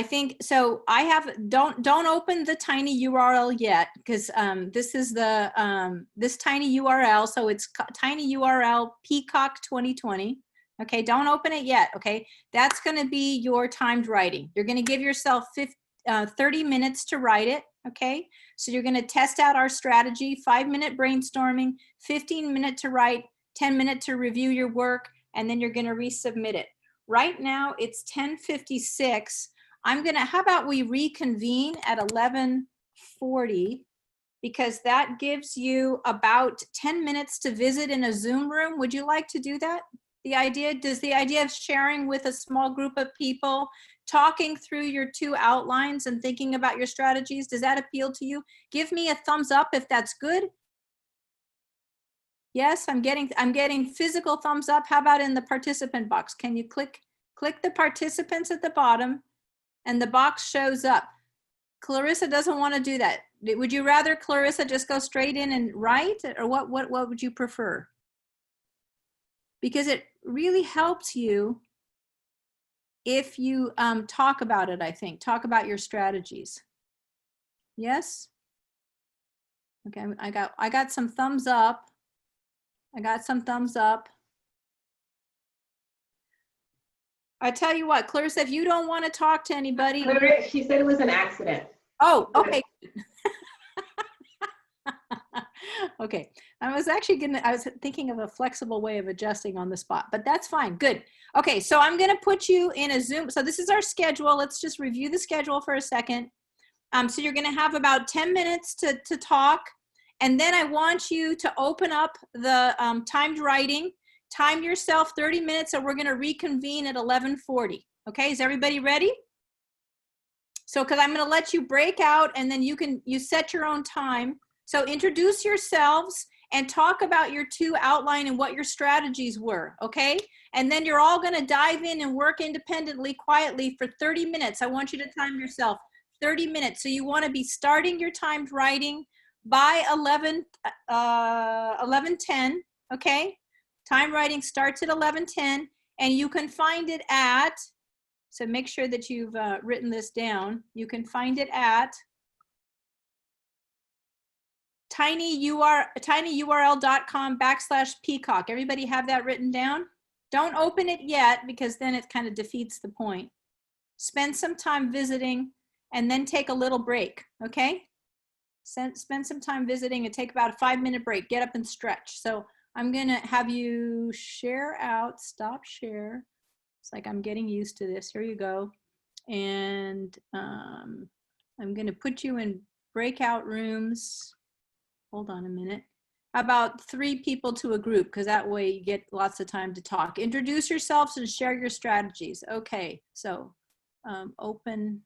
think, so I have, don't open the tiny URL yet, because this is the, this tiny URL. So it's tiny URL Peacock 2020. Okay, don't open it yet, okay? That's gonna be your timed writing. You're gonna give yourself 30 minutes to write it, okay? So you're gonna test out our strategy, 5-minute brainstorming, 15-minute to write, 10-minute to review your work, and then you're gonna resubmit it. Right now, it's 10:56. How about we reconvene at 11:40, because that gives you about 10 minutes to visit in a Zoom room. Would you like to do that? Does the idea of sharing with a small group of people, talking through your 2 outlines and thinking about your strategies, does that appeal to you? Give me a thumbs up if that's good. Yes, I'm getting physical thumbs up. How about in the participant box? Can you click the participants at the bottom and the box shows up? Clarissa doesn't want to do that. Would you rather, Clarissa, just go straight in and write, or what would you prefer? Because it really helps you if you talk about it, I think. Talk about your strategies. Yes? Okay, I got some thumbs up. I got some thumbs up. I tell you what, Clarissa, if you don't want to talk to anybody. She said it was an accident. Oh, okay. Okay, I was thinking of a flexible way of adjusting on the spot, but that's fine. Good. Okay, so I'm gonna put you in a Zoom. So this is our schedule. Let's just review the schedule for a second. So you're gonna have about 10 minutes to talk, and then I want you to open up the timed writing. Time yourself 30 minutes, and we're gonna reconvene at 11:40. Okay, is everybody ready? So, because I'm gonna let you break out, and then you set your own time. So introduce yourselves and talk about your two outline and what your strategies were, okay? And then you're all gonna dive in and work independently, quietly for 30 minutes. I want you to time yourself 30 minutes. So you wanna be starting your timed writing by 11:10, okay? Time writing starts at 11:10, and you can find it at, so make sure that you've written this down. You can find it at tinyurl.com/peacock. Everybody have that written down? Don't open it yet, because then it kind of defeats the point. Spend some time visiting and then take a little break, okay? Spend some time visiting and take about a 5-minute break. Get up and stretch. So I'm gonna have you share out, stop share. It's like I'm getting used to this. Here you go. And I'm gonna put you in breakout rooms. Hold on a minute. About 3 people to a group, because that way you get lots of time to talk. Introduce yourselves and share your strategies. Okay, so open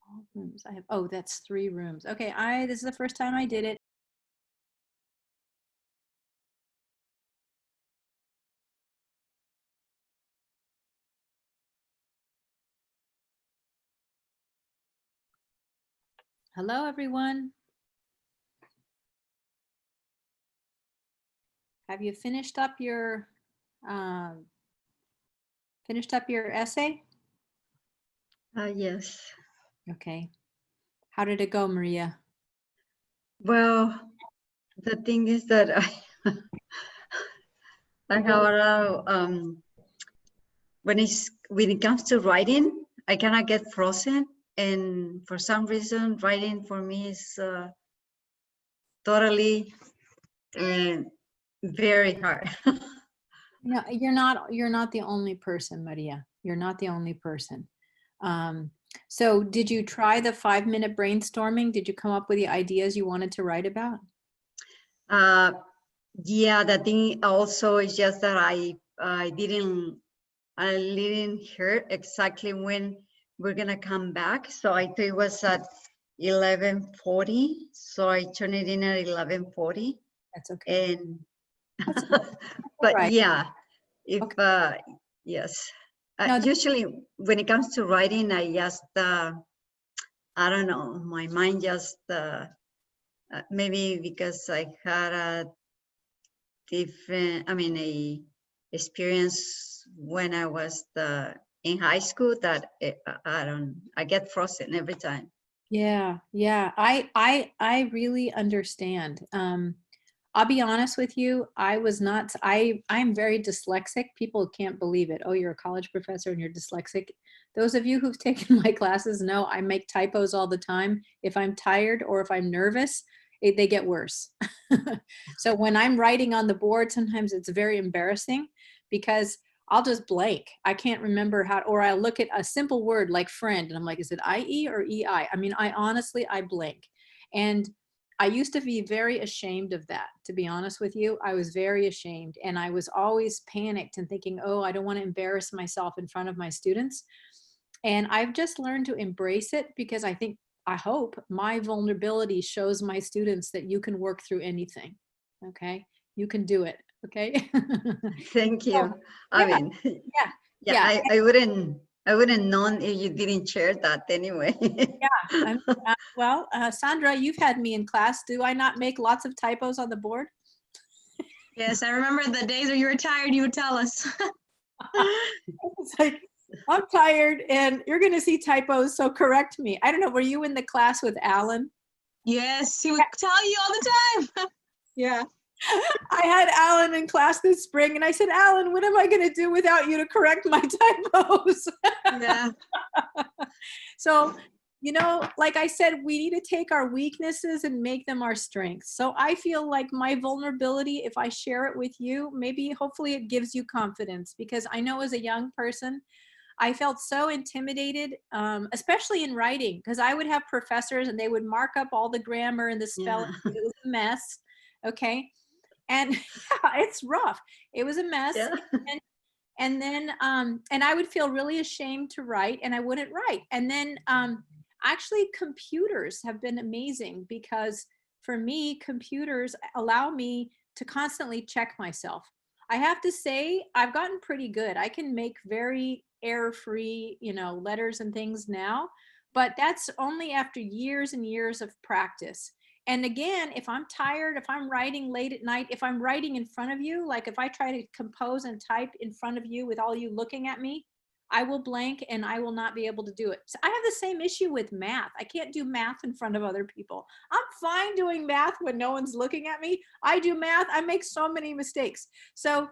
all rooms. I have, oh, that's 3 rooms. Okay, this is the first time I did it. Hello, everyone. Have you finished up your essay? Yes. Okay. How did it go, Maria? Well, the thing is that I have a lot of, when it comes to writing, I cannot get frozen, and for some reason, writing for me is totally very hard. No, you're not the only person, Maria. You're not the only person. So did you try the 5-minute brainstorming? Did you come up with the ideas you wanted to write about? Yeah, the thing also is just that I didn't hear exactly when we're gonna come back. So I thought it was at 11:40. So I turned it in at 11:40. That's okay. And All but right. yeah, if Okay. yes, No, usually when it comes to writing, I just I don't know, my mind just maybe because I had a different, a experience when I was in high school that I get frozen every time. yeah. I really understand. I'll be honest with you. I'm very dyslexic. People can't believe it. Oh, you're a college professor and you're dyslexic. Those of you who've taken my classes know I make typos all the time. If I'm tired or if I'm nervous, they get worse. So when I'm writing on the board, sometimes it's very embarrassing because I'll just blank. I can't remember how, or I look at a simple word like friend and I'm like, is it IE or EI? I mean, I blank. And I used to be very ashamed of that, to be honest with you. I was very ashamed and I was always panicked and thinking, oh, I don't want to embarrass myself in front of my students. And I've just learned to embrace it because I hope my vulnerability shows my students that you can work through anything. Okay. You can do it. Okay. Thank you. So, I yeah, mean, yeah. I wouldn't known if you didn't share that anyway. Well, Sandra, you've had me in class. Do I not make lots of typos on the board? Yes, I remember the days where you were tired, you would tell us. It's like, I'm tired and you're going to see typos, so correct me. I don't know. Were you in the class with Alan? Yes, he would tell you all the time. Yeah. I had Alan in class this spring and I said, Alan, what am I going to do without you to correct my typos? Yeah. So, you know, like I said, we need to take our weaknesses and make them our strengths. So I feel like my vulnerability, if I share it with you, maybe hopefully it gives you confidence, because I know as a young person, I felt so intimidated, especially in writing, because I would have professors and they would mark up all the grammar and the spelling. Yeah. It was a mess. Okay. And yeah, it's rough. It was a mess. Yeah. And then and I would feel really ashamed to write, and I wouldn't write. And then actually computers have been amazing, because for me, computers allow me to constantly check myself. I have to say, I've gotten pretty good. I can make very error-free, you know, letters and things now, but that's only after years and years of practice. And again, if I'm tired, if I'm writing late at night, if I'm writing in front of you, like if I try to compose and type in front of you with all you looking at me, I will blank and I will not be able to do it. So I have the same issue with math. I can't do math in front of other people. I'm fine doing math when no one's looking at me. I do math, I make so many mistakes. So,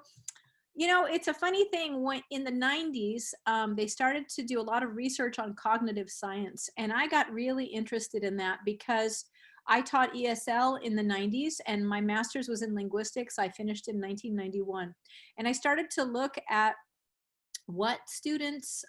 you know, it's a funny thing, when in the 90s, they started to do a lot of research on cognitive science. And I got really interested in that because I taught ESL in the 90s and my master's was in linguistics. I finished in 1991. And I started to look at what students,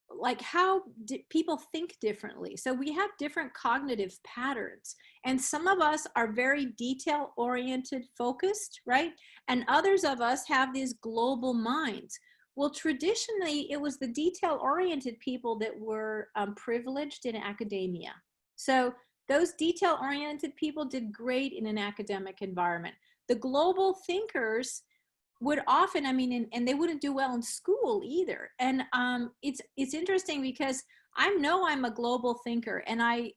like how people think differently. So we have different cognitive patterns, and some of us are very detail oriented focused, right? And others of us have these global minds. Well, traditionally it was the detail oriented people that were privileged in academia. So those detail oriented people did great in an academic environment. The global thinkers would often, I mean, and they wouldn't do well in school either. And it's interesting because I know I'm a global thinker, and I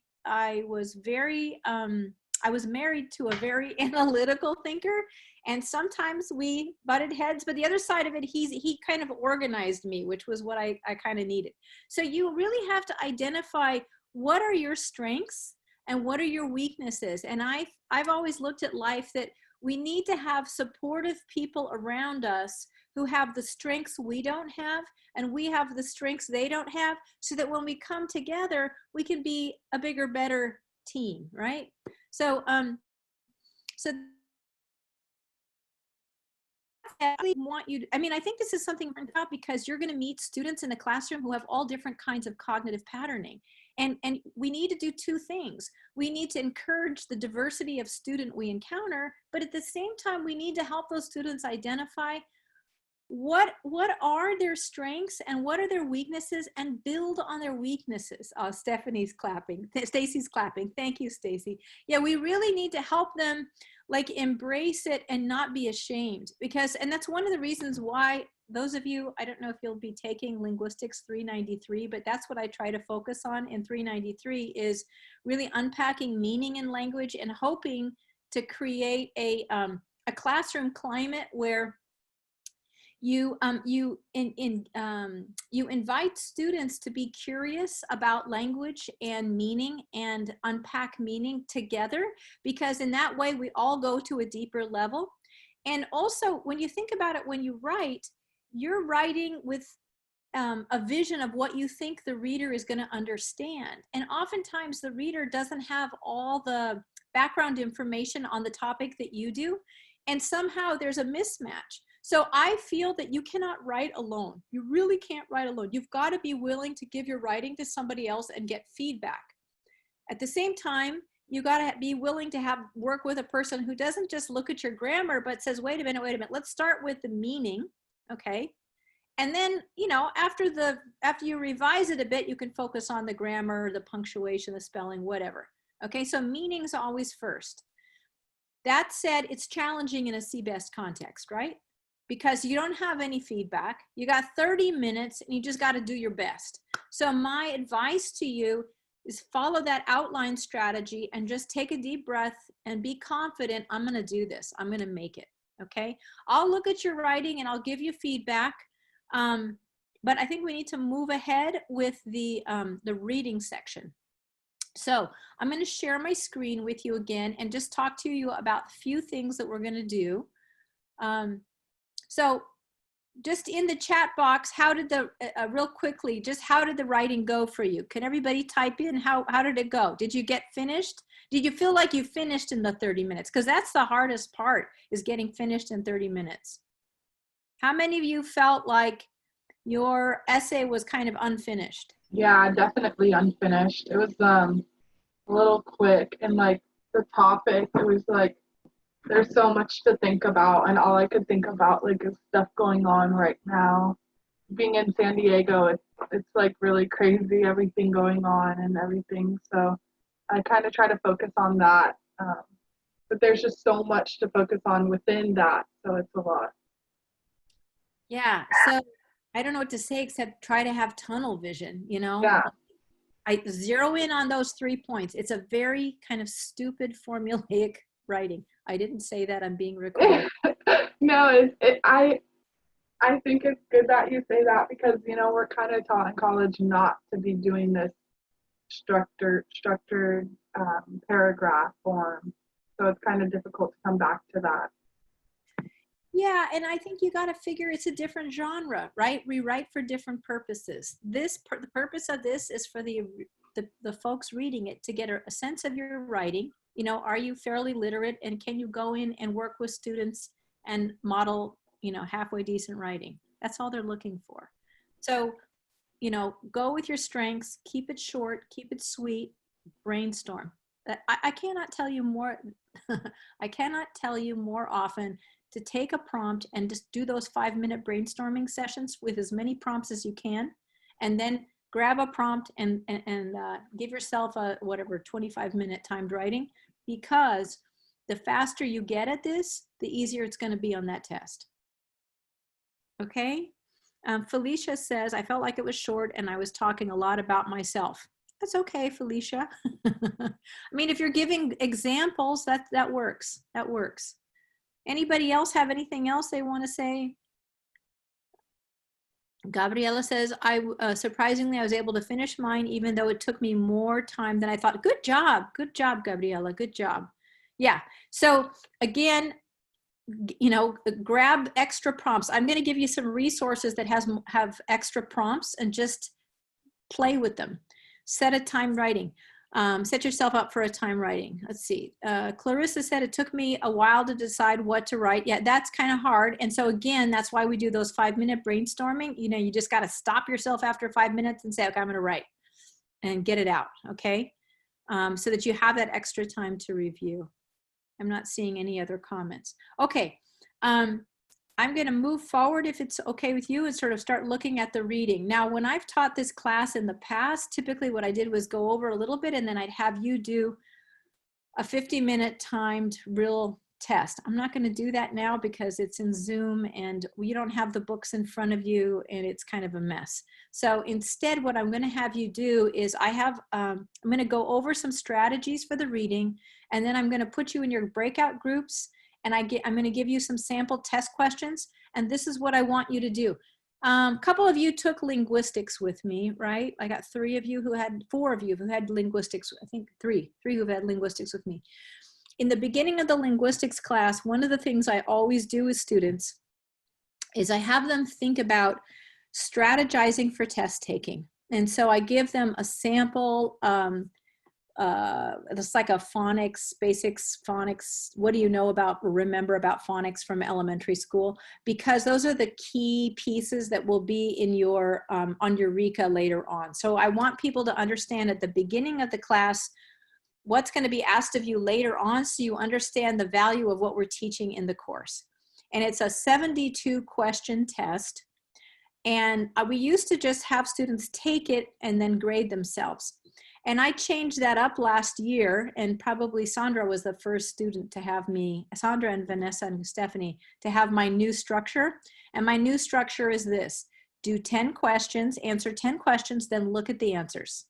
was very, I was married to a very analytical thinker, and sometimes we butted heads, but the other side of it, he kind of organized me, which was what I kind of needed. So you really have to identify what are your strengths and what are your weaknesses. And I've always looked at life that we need to have supportive people around us who have the strengths we don't have, and we have the strengths they don't have, so that when we come together, we can be a bigger, better team, right? So, so I really want you to, I mean, I think this is something about, because you're going to meet students in the classroom who have all different kinds of cognitive patterning. And we need to do two things. We need to encourage the diversity of student we encounter, but at the same time, we need to help those students identify what are their strengths and what are their weaknesses, and build on their weaknesses. Stephanie's clapping. Stacy's clapping. Thank you, Stacy. Yeah, we really need to help them like embrace it and not be ashamed, because, and that's one of the reasons why those of you, I don't know if you'll be taking Linguistics 393, but that's what I try to focus on in 393, is really unpacking meaning in language and hoping to create a classroom climate where you invite students to be curious about language and meaning and unpack meaning together, because in that way we all go to a deeper level. And also, when you think about it, when you write, you're writing with a vision of what you think the reader is going to understand. And oftentimes the reader doesn't have all the background information on the topic that you do. And somehow there's a mismatch. So I feel that you cannot write alone. You really can't write alone. You've got to be willing to give your writing to somebody else and get feedback. At the same time, you got to be willing to work with a person who doesn't just look at your grammar, but says, wait a minute, let's start with the meaning, okay? And then, you know, after you revise it a bit, you can focus on the grammar, the punctuation, the spelling, whatever. Okay, so meaning's always first. That said, it's challenging in a CBEST context, right? Because you don't have any feedback. You got 30 minutes and you just got to do your best. So my advice to you is follow that outline strategy and just take a deep breath and be confident. I'm going to do this. I'm going to make it. Okay. I'll look at your writing and I'll give you feedback. But I think we need to move ahead with the reading section. So I'm going to share my screen with you again and just talk to you about a few things that we're going to do. So just in the chat box, how did the, real quickly, just how did the writing go for you? Can everybody type in how did it go? Did you get finished? Did you feel like you finished in the 30 minutes? Because that's the hardest part, is getting finished in 30 minutes. How many of you felt like your essay was kind of unfinished? Yeah, definitely unfinished. It was a little quick, and like the topic, it was like there's so much to think about, and all I could think about like is stuff going on right now. Being in San Diego, it's like really crazy, everything going on and everything. So I kind of try to focus on that, but there's just so much to focus on within that, so it's a lot. Yeah, so I don't know what to say except try to have tunnel vision, you know? Yeah. I zero in on those 3 points. It's a very kind of stupid formulaic writing. I didn't say that, I'm being recorded. No, I think it's good that you say that, because you know we're kind of taught in college not to be doing this structured paragraph form, so it's kind of difficult to come back to that. Yeah, and I think you got to figure it's a different genre, right? We write for different purposes. The purpose of this is for the folks reading it to get a sense of your writing. You know, are you fairly literate, and can you go in and work with students and model, you know, halfway decent writing? That's all they're looking for. So, you know, go with your strengths, keep it short, keep it sweet, brainstorm. I cannot tell you more. I cannot tell you more often to take a prompt and just do those 5-minute brainstorming sessions with as many prompts as you can, and then grab a prompt and give yourself a whatever 25-minute timed writing, because the faster you get at this, the easier it's going to be on that test. Okay. Felicia says, I felt like it was short and I was talking a lot about myself. That's okay, Felicia. I mean, if you're giving examples, that works. That works. Anybody else have anything else they want to say? Gabriela says, surprisingly, I was able to finish mine, even though it took me more time than I thought. Good job, Gabriela, good job. Yeah, so again, you know, grab extra prompts. I'm going to give you some resources that have extra prompts, and just play with them. Set a time writing. Set yourself up for a time writing. Let's see. Clarissa said it took me a while to decide what to write. Yeah, that's kind of hard. And so again, that's why we do those 5-minute brainstorming. You know, you just got to stop yourself after 5 minutes and say, okay, I'm going to write, and get it out. Okay. So that you have that extra time to review. I'm not seeing any other comments. Okay. I'm going to move forward, if it's okay with you, and sort of start looking at the reading. Now, when I've taught this class in the past, typically what I did was go over a little bit, and then I'd have you do a 50-minute timed real test. I'm not going to do that now because it's in Zoom and you don't have the books in front of you, and it's kind of a mess. So instead, what I'm going to have you do is I'm going to go over some strategies for the reading, and then I'm going to put you in your breakout groups, and I'm going to give you some sample test questions, and this is what I want you to do. A couple of you took linguistics with me, right? I got 4 of you who had linguistics. I think three who've had linguistics with me. In the beginning of the linguistics class, one of the things I always do with students is I have them think about strategizing for test taking. And so I give them a sample, it's like a phonics, basics phonics. What do you know about, remember about phonics from elementary school? Because those are the key pieces that will be in your, on Eureka later on. So I want people to understand at the beginning of the class what's going to be asked of you later on, so you understand the value of what we're teaching in the course. And it's a 72 question test. And we used to just have students take it and then grade themselves. And I changed that up last year, and probably Sandra was the first student to have me, Sandra and Vanessa and Stephanie, to have my new structure. And my new structure is this: do 10 questions, answer 10 questions, then look at the answers.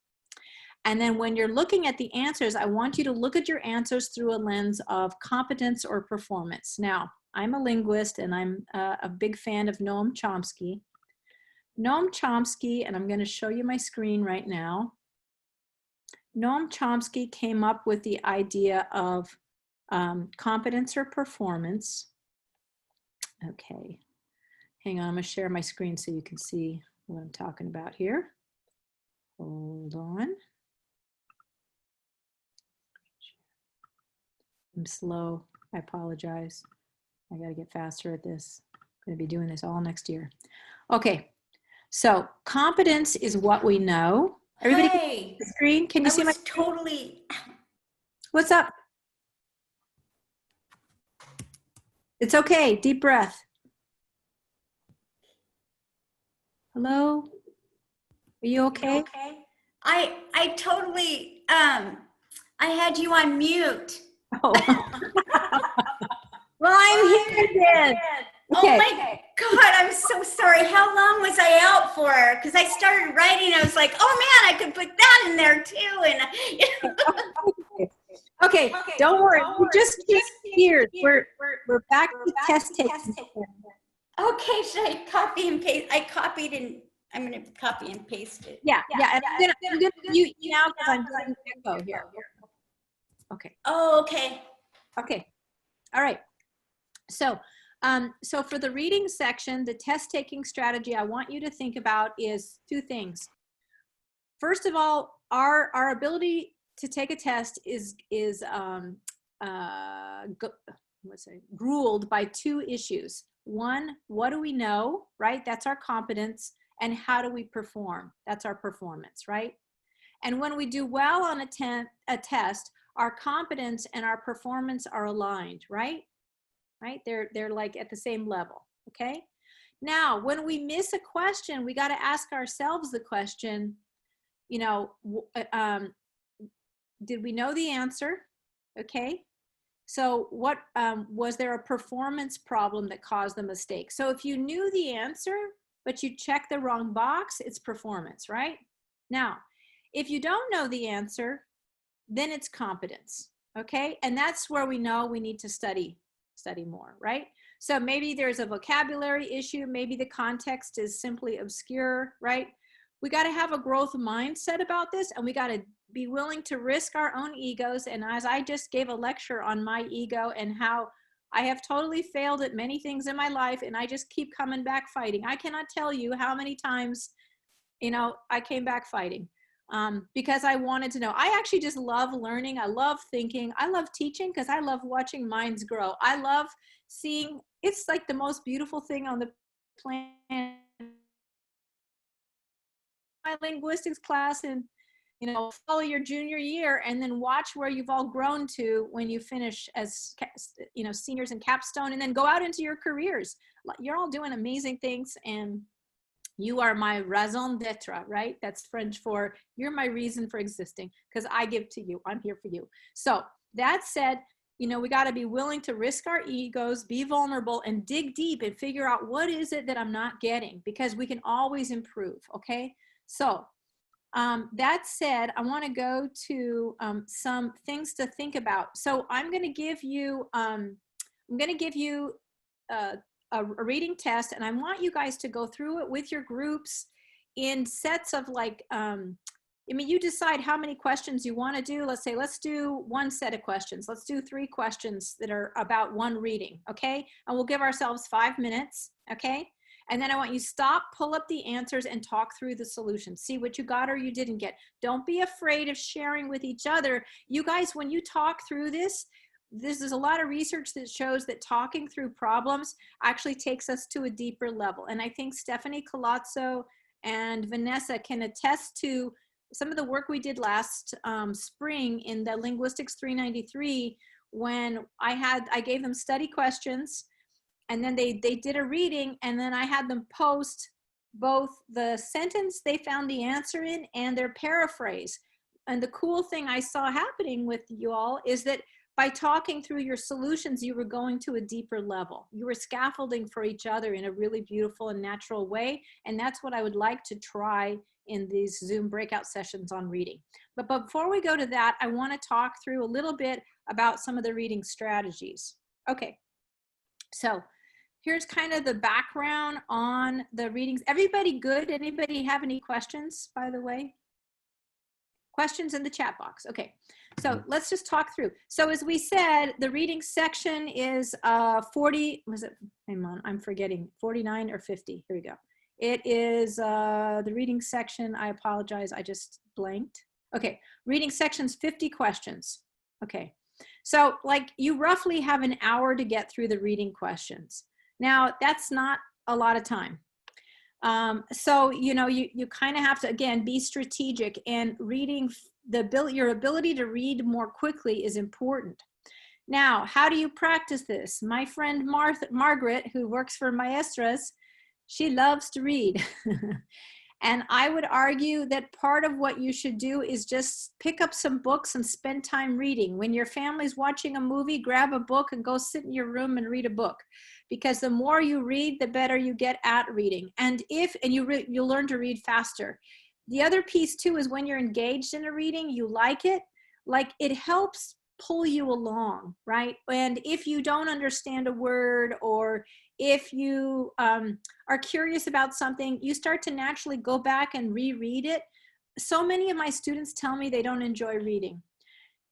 And then when you're looking at the answers, I want you to look at your answers through a lens of competence or performance. Now, I'm a linguist, and I'm a big fan of Noam Chomsky. Noam Chomsky, and I'm going to show you my screen right now. Noam Chomsky came up with the idea of competence or performance. Okay. Hang on, I'm gonna share my screen so you can see what I'm talking about here. Hold on. I'm slow, I apologize. I gotta get faster at this. I'm gonna be doing this all next year. Okay, so competence is what we know. Everybody can see Hey, the screen? Can you I see my, was totally, what's up? It's okay, deep breath. Hello? Are you okay? I totally, I had you on mute. Oh. Well, I'm here then. Oh my God, I'm so sorry. How long was I out for? Because I started writing, I was like, oh man, I could put that in there too. And Okay, don't worry. We just change gears. We're back to test taking. okay, should I copy and paste? I copied and I'm gonna copy and paste it. Yeah. And I'm gonna mute you now because I'm doing echo here. Okay. Oh, okay. Okay. All right. So, so for the reading section, the test taking strategy I want you to think about is two things. First of all, our ability to take a test is ruled by two issues. One, what do we know, right? That's our competence. And how do we perform? That's our performance, right? And when we do well on a test, our competence and our performance are aligned, right? Right? They're like at the same level, okay? Now, when we miss a question, we got to ask ourselves the question, you know, did we know the answer? Okay. So what, was there a performance problem that caused the mistake? So if you knew the answer, but you checked the wrong box, it's performance, right? Now, if you don't know the answer, then it's competence, okay? And that's where we know we need to study more, right? So maybe there's a vocabulary issue, maybe the context is simply obscure, right? We got to have a growth mindset about this, and we got to be willing to risk our own egos. And as I just gave a lecture on my ego and how I have totally failed at many things in my life, and I just keep coming back fighting. I cannot tell you how many times, you know, I came back fighting. Because I wanted to know. I actually just love learning. I love thinking. I love teaching because I love watching minds grow. I love seeing, it's like the most beautiful thing on the planet. My linguistics class and, you know, follow your junior year and then watch where you've all grown to when you finish as, you know, seniors in capstone, and then go out into your careers. You're all doing amazing things, and you are my raison d'etre, right? That's French for you're my reason for existing, because I give to you. I'm here for you. So that said, you know, we got to be willing to risk our egos, be vulnerable, and dig deep and figure out what is it that I'm not getting, because we can always improve, okay? So that said, I want to go to some things to think about. So I'm going to give you, a reading test, and I want you guys to go through it with your groups in sets of like, I mean, you decide how many questions you want to do. Let's say, let's do one set of questions. Let's do 3 questions that are about one reading, okay? And we'll give ourselves 5 minutes, okay? And then I want you to stop, pull up the answers, and talk through the solutions. See what you got or you didn't get. Don't be afraid of sharing with each other. You guys, when you talk through this is a lot of research that shows that talking through problems actually takes us to a deeper level. And I think Stephanie Colazzo and Vanessa can attest to some of the work we did last spring in the Linguistics 393, when I gave them study questions, and then they did a reading, and then I had them post both the sentence they found the answer in and their paraphrase. And the cool thing I saw happening with you all is that by talking through your solutions, you were going to a deeper level. You were scaffolding for each other in a really beautiful and natural way. And that's what I would like to try in these Zoom breakout sessions on reading. But before we go to that, I want to talk through a little bit about some of the reading strategies. Okay, so here's kind of the background on the readings. Everybody good? Anybody have any questions, by the way? questions in the chat box. Okay, so let's just talk through. So as we said, the reading section is 40, was it, hang on, I'm forgetting, 49 or 50, here we go. It is the reading section, I apologize, I just blanked. Okay, reading section's 50 questions. Okay, so like you roughly have an hour to get through the reading questions. Now, that's not a lot of time. So, you know, you kind of have to, again, be strategic, and reading, your ability to read more quickly is important. Now, how do you practice this? My friend Margaret, who works for Maestras, she loves to read. And I would argue that part of what you should do is just pick up some books and spend time reading. When your family's watching a movie, grab a book and go sit in your room and read a book. Because the more you read, the better you get at reading. And you'll learn to read faster. The other piece too is when you're engaged in a reading, you like it helps pull you along, right? And if you don't understand a word, or if you are curious about something, you start to naturally go back and reread it. So many of my students tell me they don't enjoy reading.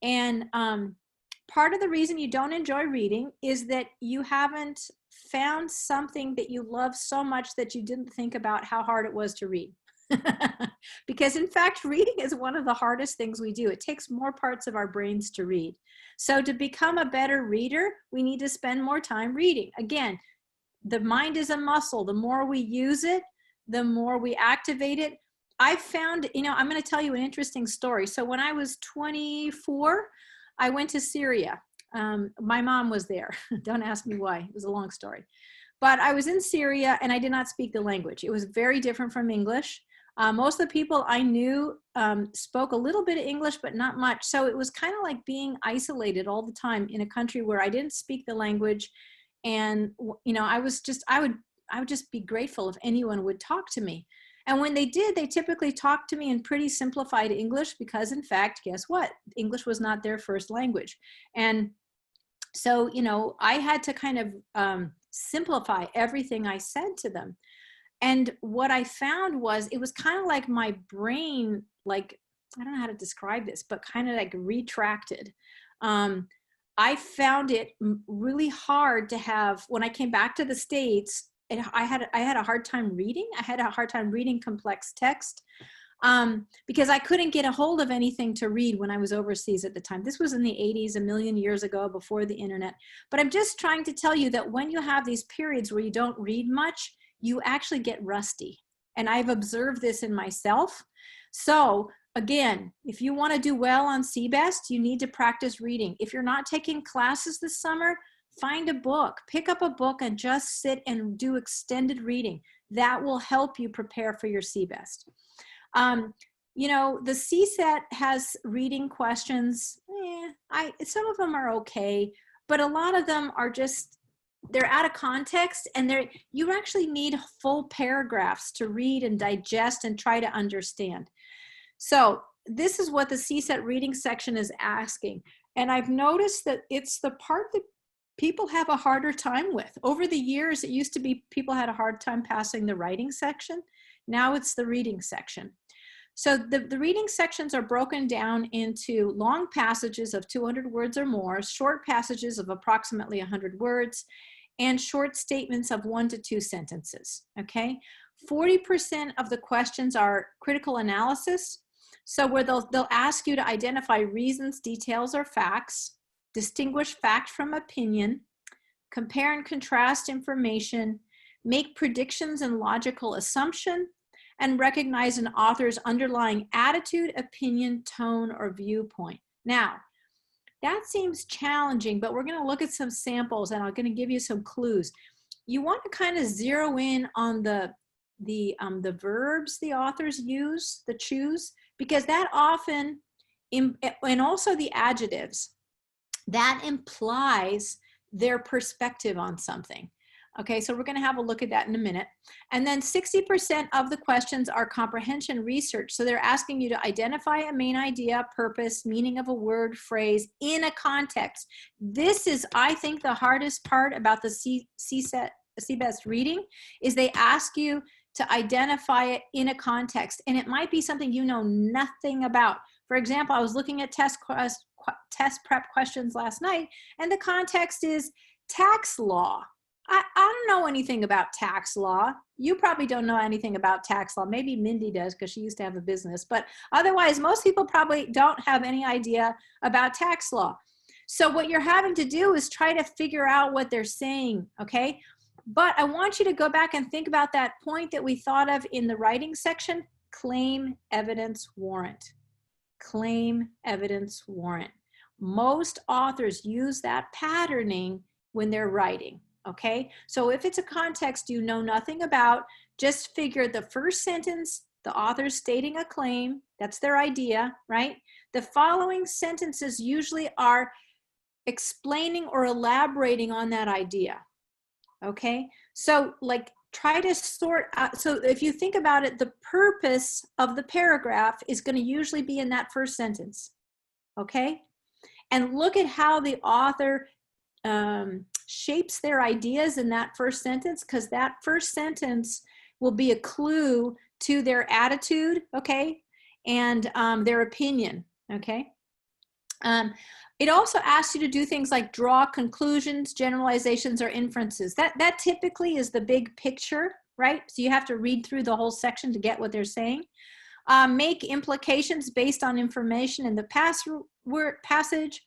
And part of the reason you don't enjoy reading is that you haven't found something that you love so much that you didn't think about how hard it was to read. Because in fact, reading is one of the hardest things we do. It takes more parts of our brains to read. So to become a better reader, we need to spend more time reading. Again, the mind is a muscle. The more we use it, the more we activate it. I found, you know, I'm going to tell you an interesting story. So when I was 24, I went to Syria. My mom was there. Don't ask me why. It was a long story. But I was in Syria and I did not speak the language. It was very different from English. Most of the people I knew spoke a little bit of English, but not much. So it was kind of like being isolated all the time in a country where I didn't speak the language. And, you know, I would just be grateful if anyone would talk to me. And when they did, they typically talked to me in pretty simplified English because, in fact, guess what? English was not their first language. And so, you know, I had to kind of simplify everything I said to them. And what I found was it was kind of like my brain, like, I don't know how to describe this, but kind of like retracted. I found it really hard to have, when I came back to the States, I had a hard time reading. I had a hard time reading complex text because I couldn't get a hold of anything to read when I was overseas at the time. This was in the 80s, a million years ago, before the internet. But I'm just trying to tell you that when you have these periods where you don't read much, you actually get rusty. And I've observed this in myself. So again, if you want to do well on CBEST, you need to practice reading. If you're not taking classes this summer, find a book, pick up a book and just sit and do extended reading. That will help you prepare for your CBEST. You know, the CSET has reading questions. Some of them are okay, but a lot of them are just, they're out of context, and you actually need full paragraphs to read and digest and try to understand. So this is what the CSET reading section is asking. And I've noticed that it's the part that people have a harder time with. Over the years, it used to be people had a hard time passing the writing section. Now it's the reading section. So the reading sections are broken down into long passages of 200 words or more, short passages of approximately 100 words, and short statements of 1 to 2 sentences, okay? 40% of the questions are critical analysis. So where they'll ask you to identify reasons, details, or facts, distinguish fact from opinion, compare and contrast information, make predictions and logical assumption, and recognize an author's underlying attitude, opinion, tone, or viewpoint. Now, that seems challenging, but we're going to look at some samples and I'm going to give you some clues. You want to kind of zero in on the verbs the authors use, the choose, because that often, and also the adjectives, that implies their perspective on something. Okay, so we're going to have a look at that in a minute. And then 60% of the questions are comprehension research. So they're asking you to identify a main idea, purpose, meaning of a word, phrase in a context. This is, I think, the hardest part about the CBEST reading is they ask you to identify it in a context. And it might be something you know nothing about. For example, I was looking at test prep questions last night, and the context is tax law. I don't know anything about tax law. You probably don't know anything about tax law. Maybe Mindy does because she used to have a business. But otherwise, most people probably don't have any idea about tax law. So what you're having to do is try to figure out what they're saying, okay? But I want you to go back and think about that point that we thought of in the writing section, claim, evidence, warrant. Claim, evidence, warrant. Most authors use that patterning when they're writing. Okay, so if it's a context you know nothing about, just figure the first sentence, the author's stating a claim, that's their idea, right? The following sentences usually are explaining or elaborating on that idea. Okay, so like try to sort out, so if you think about it, the purpose of the paragraph is going to usually be in that first sentence. Okay, and look at how the author shapes their ideas in that first sentence, because that first sentence will be a clue to their attitude, okay, and their opinion, okay. It also asks you to do things like draw conclusions, generalizations, or inferences. That typically is the big picture, right? So you have to read through the whole section to get what they're saying. Make implications based on information in the passage.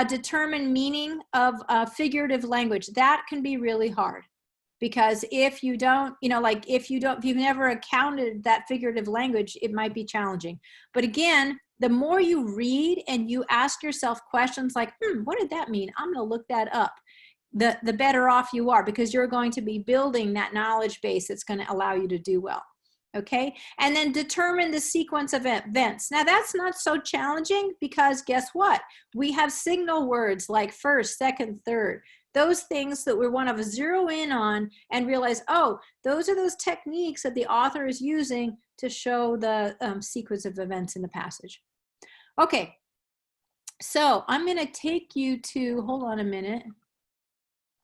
Determine meaning of figurative language. That can be really hard, because if you don't, if you've never encountered that figurative language, it might be challenging. But again, the more you read and you ask yourself questions like, what did that mean? I'm going to look that up. The better off you are, because you're going to be building that knowledge base that's going to allow you to do well. Okay, and then determine the sequence of events. Now that's not so challenging, because guess what? We have signal words like first, second, third. Those things that we want to zero in on and realize, oh, those are those techniques that the author is using to show the sequence of events in the passage. Okay, so I'm going to take you to, hold on a minute,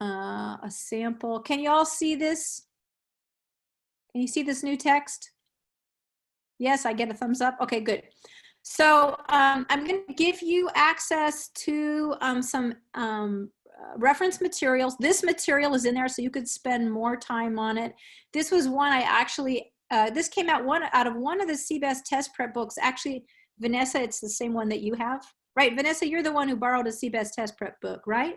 a sample. Can you all see this? Can you see this new text? Yes, I get a thumbs up. Okay, good. So I'm going to give you access to some reference materials. This material is in there, so you could spend more time on it. This was one I actually, this came out out of one of the CBEST test prep books. Actually, Vanessa, it's the same one that you have, right? Vanessa, you're the one who borrowed a CBEST test prep book, right?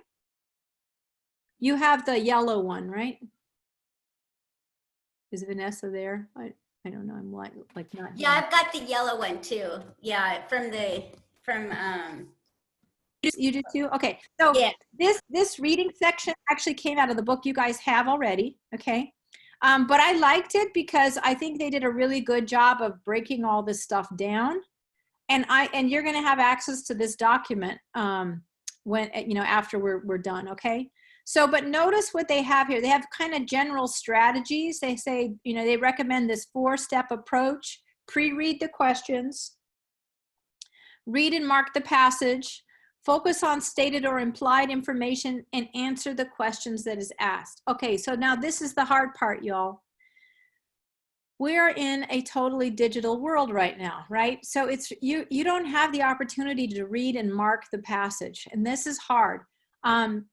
You have the yellow one, right? Is Vanessa there? I don't know. I'm like not. Yeah, I've got the yellow one too. Yeah, from You do too? Okay. So yeah. This reading section actually came out of the book you guys have already. Okay. But I liked it because I think they did a really good job of breaking all this stuff down. And you're going to have access to this document when, after we're done. Okay. So, but notice what they have here. They have kind of general strategies. They say, they recommend this 4-step approach. Pre-read the questions, read and mark the passage, focus on stated or implied information, and answer the questions that is asked. Okay, so now this is the hard part, y'all. We're in a totally digital world right now, right? So it's you don't have the opportunity to read and mark the passage, and this is hard.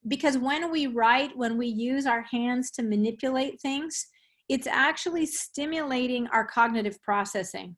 Because when we write, when we use our hands to manipulate things, it's actually stimulating our cognitive processing.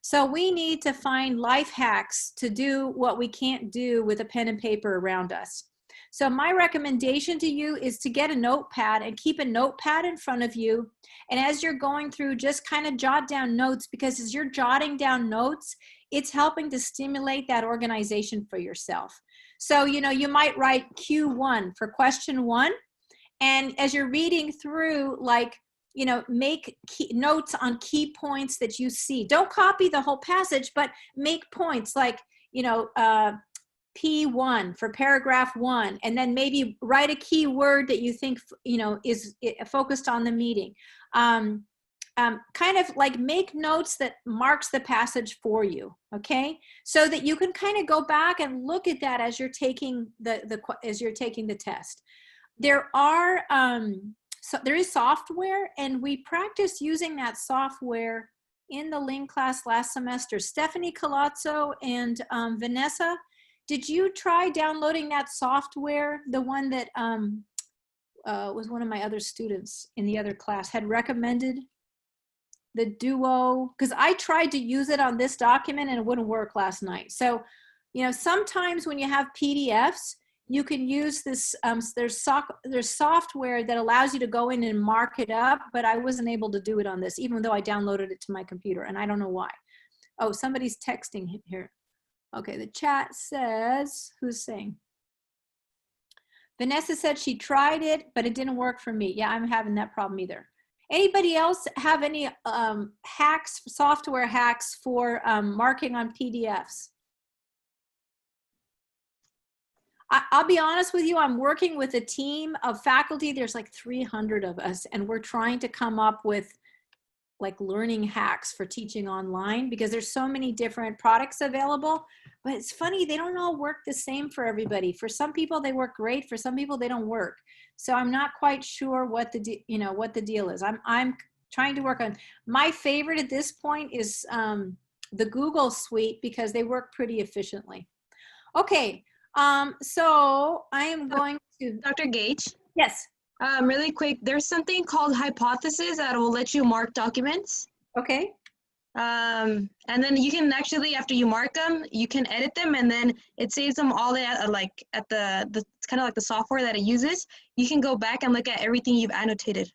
So we need to find life hacks to do what we can't do with a pen and paper around us. So my recommendation to you is to get a notepad and keep a notepad in front of you. And as you're going through, just kind of jot down notes, because as you're jotting down notes, it's helping to stimulate that organization for yourself. So, you might write Q1 for question 1. And as you're reading through, make notes on key points that you see. Don't copy the whole passage, but make points like, P1 for paragraph 1, and then maybe write a key word that you think, is focused on the meeting. Kind of like make notes that marks the passage for you, okay? So that you can kind of go back and look at that as you're taking the test. There are so there is software, and we practiced using that software in the Ling class last semester. Stephanie Colazzo and Vanessa, did you try downloading that software? The one that was one of my other students in the other class had recommended, the Duo, because I tried to use it on this document and it wouldn't work last night. So, you know, sometimes when you have PDFs, you can use this, there's software that allows you to go in and mark it up, but I wasn't able to do it on this, even though I downloaded it to my computer, and I don't know why. Oh, somebody's texting here. Okay, the chat says, who's saying? Vanessa said she tried it, but it didn't work for me. Yeah, I'm having that problem either. Anybody else have any hacks, software hacks for marking on PDFs? I'll be honest with you, I'm working with a team of faculty. There's like 300 of us, and we're trying to come up with like learning hacks for teaching online because there's so many different products available. But it's funny, they don't all work the same for everybody. For some people, they work great. For some people, they don't work. So I'm not quite sure what the what the deal is. I'm trying to work on. My favorite at this point is the Google Suite because they work pretty efficiently. Okay. So I am going to. Dr. Gage, Yes. really quick, there's something called Hypothesis that will let you mark documents. Okay. And then you can actually, after you mark them, you can edit them, and then it saves them all at like at the it's kind of like the software that it uses. You can go back and look at everything you've annotated.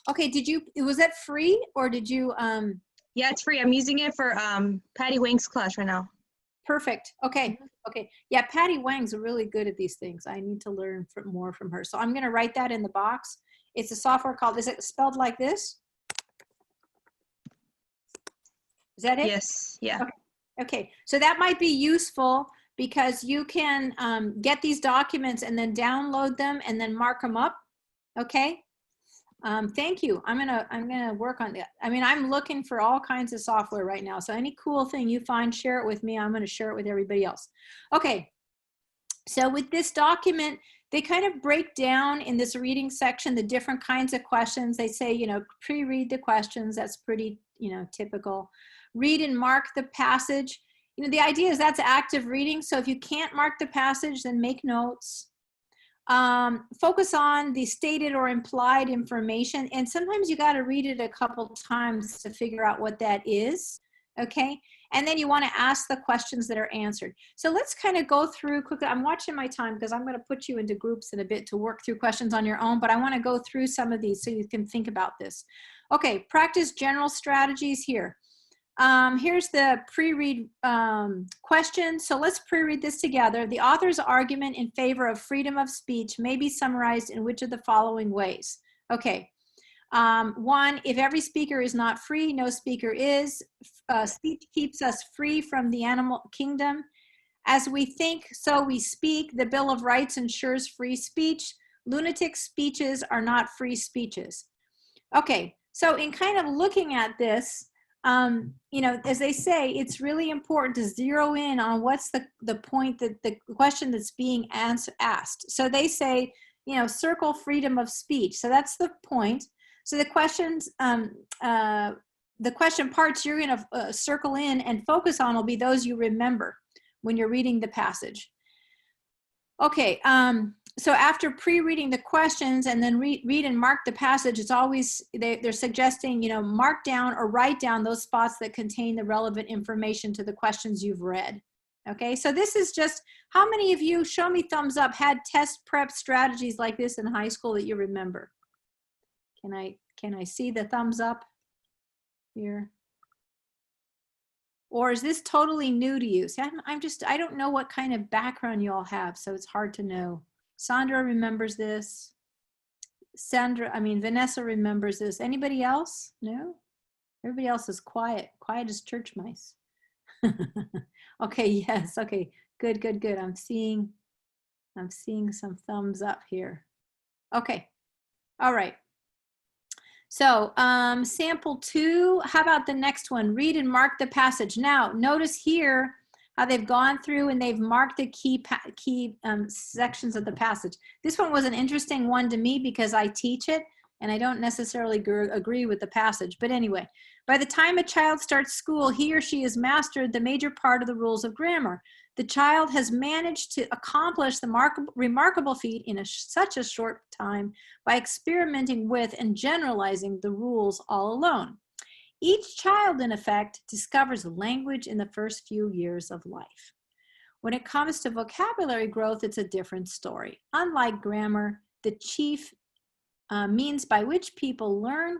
Okay. Was that free or did you? Yeah, it's free. I'm using it for Patty Wang's class right now. Perfect. Okay. Okay. Yeah, Patty Wang's really good at these things. I need to learn more from her. So I'm going to write that in the box. It's a software called, is it spelled like this? Is that it? Yes. Yeah. Okay. Okay. So that might be useful because you can get these documents and then download them and then mark them up. Okay. Thank you. I'm gonna work on that. I mean, I'm looking for all kinds of software right now. So any cool thing you find, share it with me. I'm gonna share it with everybody else. Okay. So with this document, they kind of break down in this reading section the different kinds of questions. They say, you know, pre-read the questions. That's pretty, you know, typical. Read and mark the passage. You know, the idea is that's active reading. So if you can't mark the passage, then make notes. Focus on the stated or implied information. And sometimes you got to read it a couple times to figure out what that is. Okay. And then you want to ask the questions that are answered. So let's kind of go through quickly. I'm watching my time because I'm going to put you into groups in a bit to work through questions on your own, but I want to go through some of these so you can think about this. Okay. Practice general strategies here. Here's the pre-read question. So let's pre-read this together. The author's argument in favor of freedom of speech may be summarized in which of the following ways? Okay. 1, if every speaker is not free, no speaker is. Speech keeps us free from the animal kingdom. As we think, so we speak. The Bill of Rights ensures free speech. Lunatic speeches are not free speeches. Okay. So in kind of looking at this, you know, as they say, it's really important to zero in on what's the point, that the question that's being asked. So they say, you know, circle freedom of speech. So that's the point. So the questions, the question parts you're going to circle in and focus on will be those you remember when you're reading the passage. Okay. So after pre-reading the questions and then read and mark the passage, it's always, they're suggesting, you know, mark down or write down those spots that contain the relevant information to the questions you've read. Okay, so this is just, how many of you, show me thumbs up, had test prep strategies like this in high school that you remember? Can I see the thumbs up here? Or is this totally new to you? See, I don't know what kind of background you all have, so it's hard to know. Sandra remembers this. Vanessa remembers this. Anybody else? No? Everybody else is quiet as church mice. Okay, yes, okay, good. I'm seeing some thumbs up here. Okay, all right. So sample 2, how about the next one? Read and mark the passage. Now, notice here how they've gone through and they've marked the key sections of the passage. This one was an interesting one to me because I teach it, And I don't necessarily agree with the passage, but anyway, by the time a child starts school, he or she has mastered the major part of the rules of grammar. The child has managed to accomplish the remarkable feat in such a short time by experimenting with and generalizing the rules all alone. Each child, in effect, discovers language in the first few years of life. When it comes to vocabulary growth, it's a different story. Unlike grammar, the chief means by which people learn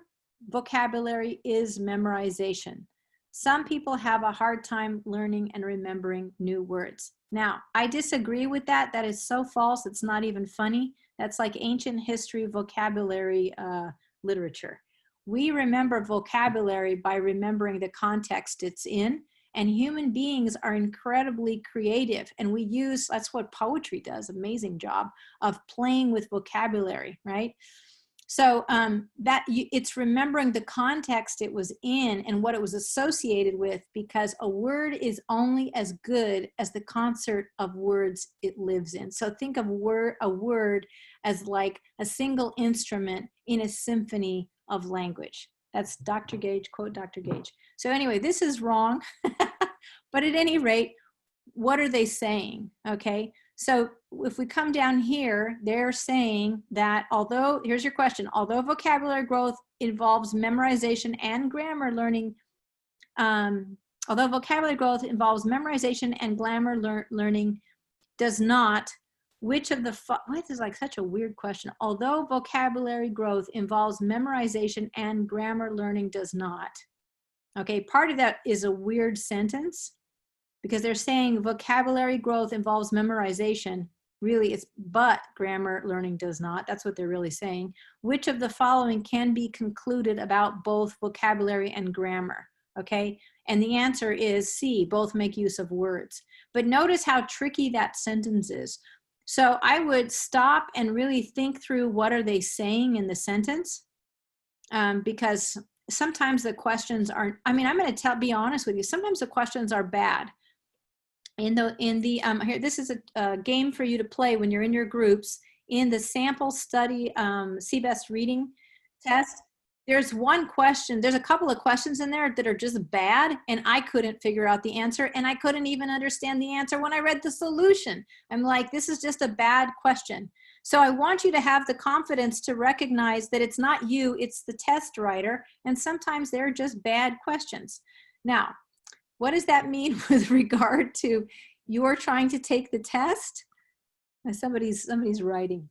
vocabulary is memorization. Some people have a hard time learning and remembering new words. Now, I disagree with that. That is so false. It's not even funny. That's like ancient history vocabulary literature. We remember vocabulary by remembering the context it's in, and human beings are incredibly creative, and we use, that's what poetry does, amazing job of playing with vocabulary, right? So it's remembering the context it was in and what it was associated with, because a word is only as good as the concert of words it lives in. So think of a word as like a single instrument in a symphony of language. That's Dr. Gage, quote Dr. Gage. So anyway, this is wrong, but at any rate, what are they saying? Okay. So if we come down here, they're saying that although, here's your question, although vocabulary growth involves memorization and grammar learning, although vocabulary growth involves memorization and grammar learning does not, which of the, this is like such a weird question. Although vocabulary growth involves memorization and grammar learning does not. Okay, part of that is a weird sentence, because they're saying vocabulary growth involves memorization. Really, it's but grammar learning does not. That's what they're really saying. Which of the following can be concluded about both vocabulary and grammar? Okay, and the answer is C, both make use of words. But notice how tricky that sentence is. So I would stop and really think through what are they saying in the sentence, because sometimes the questions aren't, I mean, I'm going to be honest with you, sometimes the questions are bad. Here, this is a game for you to play when you're in your groups. In the sample study CBEST reading test, there's one question, there's a couple of questions in there that are just bad, and I couldn't figure out the answer, and I couldn't even understand the answer when I read the solution. I'm like, this is just a bad question. So I want you to have the confidence to recognize that it's not you, it's the test writer, and sometimes they're just bad questions. Now, what does that mean with regard to you're trying to take the test? Somebody's writing.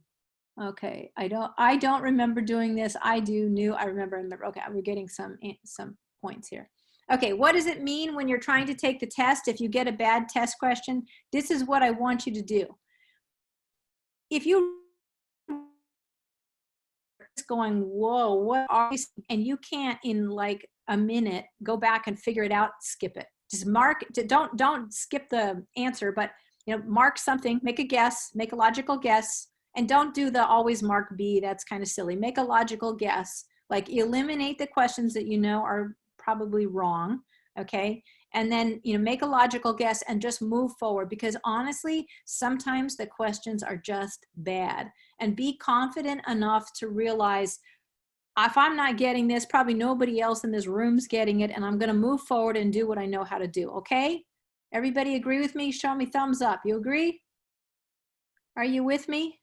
Okay, I don't remember doing this. I remember. Okay, we're getting some points here. Okay, what does it mean when you're trying to take the test? If you get a bad test question, this is what I want you to do. If you going, whoa, what are you, and you can't in like a minute go back and figure it out, skip it. Just mark, don't skip the answer, but mark something, make a guess, make a logical guess, and don't do the always mark B. That's kind of silly. Make a logical guess, like eliminate the questions that you know are probably wrong, okay? And then, make a logical guess and just move forward, because honestly, sometimes the questions are just bad. And be confident enough to realize, if I'm not getting this, probably nobody else in this room's getting it, and I'm going to move forward and do what I know how to do, okay? Everybody agree with me? Show me thumbs up. You agree? Are you with me?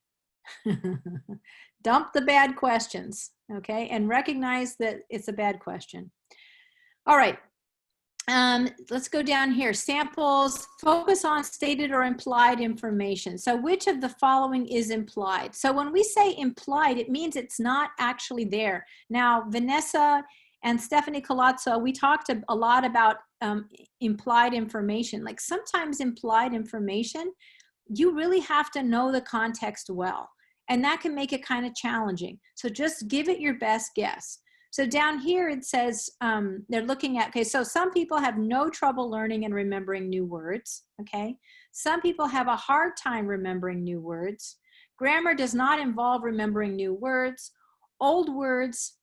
Dump the bad questions, okay? And recognize that it's a bad question. All right. Let's go down here. Samples, focus on stated or implied information. So which of the following is implied? So when we say implied, it means it's not actually there. Now, Vanessa and Stephanie Colazzo, we talked a lot about implied information. Like sometimes implied information, you really have to know the context well. And that can make it kind of challenging. So just give it your best guess. So down here it says, they're looking at, okay, so some people have no trouble learning and remembering new words, okay? Some people have a hard time remembering new words. Grammar does not involve remembering new words. Old words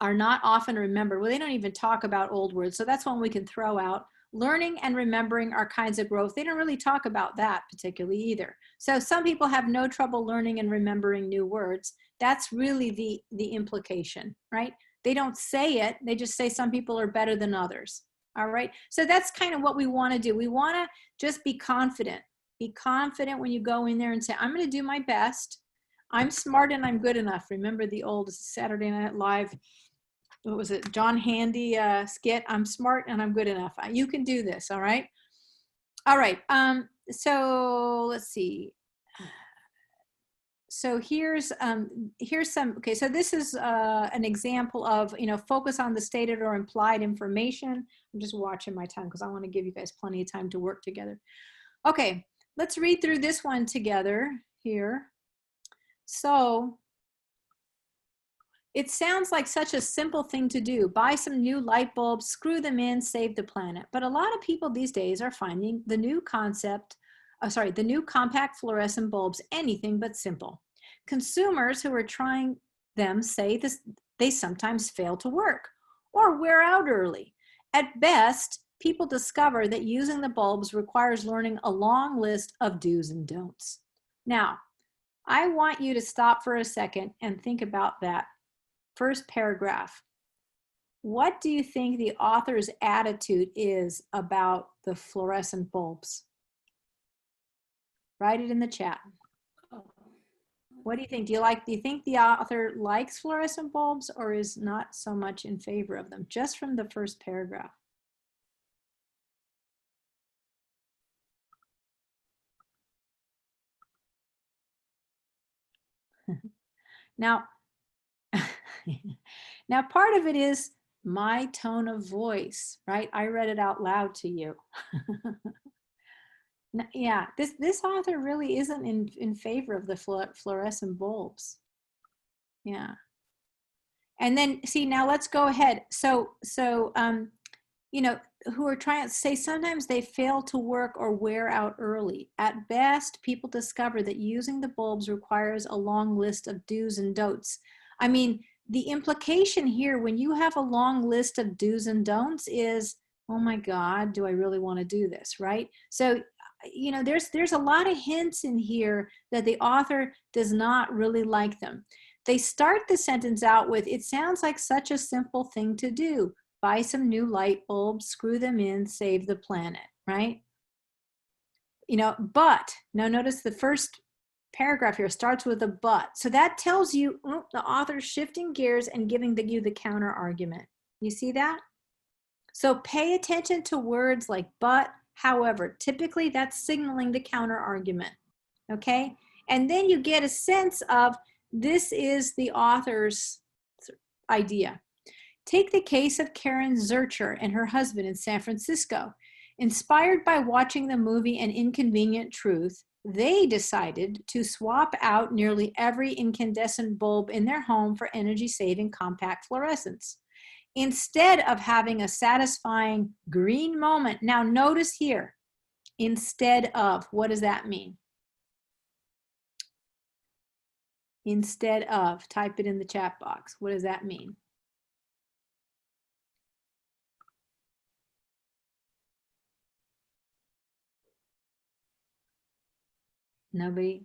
are not often remembered. Well, they don't even talk about old words, so that's one we can throw out. Learning and remembering are kinds of growth. They don't really talk about that particularly either. So some people have no trouble learning and remembering new words. That's really the implication, right? They don't say it. They just say some people are better than others. All right. So that's kind of what we want to do. We want to just be confident. Be confident when you go in there and say, I'm going to do my best. I'm smart and I'm good enough. Remember the old Saturday Night Live, what was it, John Handy skit? I'm smart and I'm good enough. You can do this. All right. All right. So let's see. So here's some, okay, so this is an example of, focus on the stated or implied information. I'm just watching my time because I want to give you guys plenty of time to work together. Okay, let's read through this one together here. So it sounds like such a simple thing to do. Buy some new light bulbs, screw them in, save the planet. But a lot of people these days are finding the new the new compact fluorescent bulbs anything but simple. Consumers who are trying them say they sometimes fail to work or wear out early. At best, people discover that using the bulbs requires learning a long list of do's and don'ts. Now, I want you to stop for a second and think about that first paragraph. What do you think the author's attitude is about the fluorescent bulbs? Write it in the chat. What do you think? Do you think the author likes fluorescent bulbs or is not so much in favor of them? Just from the first paragraph. Now, now part of it is my tone of voice, right? I read it out loud to you. Yeah, this author really isn't in favor of the fluorescent bulbs. Yeah. And then see, now let's go ahead. So who are trying to say sometimes they fail to work or wear out early. At best, people discover that using the bulbs requires a long list of do's and don'ts. I mean, the implication here when you have a long list of do's and don'ts is, oh my God, do I really want to do this, right? So there's a lot of hints in here that the author does not really like them. They start the sentence out with, it sounds like such a simple thing to do. Buy some new light bulbs, screw them in, save the planet, right? But, now notice the first paragraph here starts with a but. So that tells you the author's shifting gears and giving you the counter argument. You see that? So pay attention to words like but, however. Typically that's signaling the counter argument, okay? And then you get a sense of this is the author's idea. Take the case of Karen Zurcher and her husband in San Francisco. Inspired by watching the movie An Inconvenient Truth, they decided to swap out nearly every incandescent bulb in their home for energy-saving compact fluorescents. Instead of having a satisfying green moment, now notice here, instead of, what does that mean? Instead of, type it in the chat box. What does that mean? Nobody?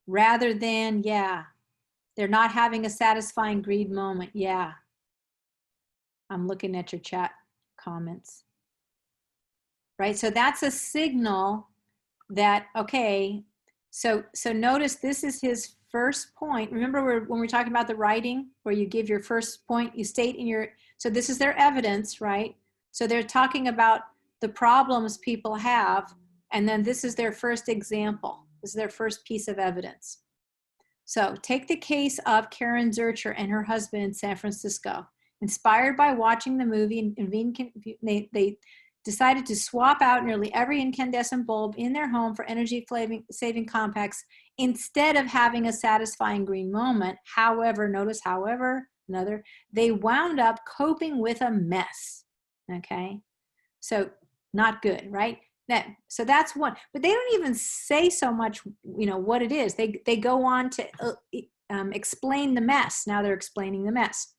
Rather than, yeah. They're not having a satisfying green moment, yeah. I'm looking at your chat comments. Right, so that's a signal that, okay, so notice this is his first point. Remember when we're talking about the writing, where you give your first point, you state in your, so this is their evidence, right? So they're talking about the problems people have, and then this is their first example. This is their first piece of evidence. So take the case of Karen Zurcher and her husband in San Francisco. Inspired by watching the movie, they decided to swap out nearly every incandescent bulb in their home for energy-saving compacts instead of having a satisfying green moment. However, notice however, they wound up coping with a mess, okay? So not good, right? So that's one, but they don't even say so much, what it is. They go on to explain the mess. Now they're explaining the mess.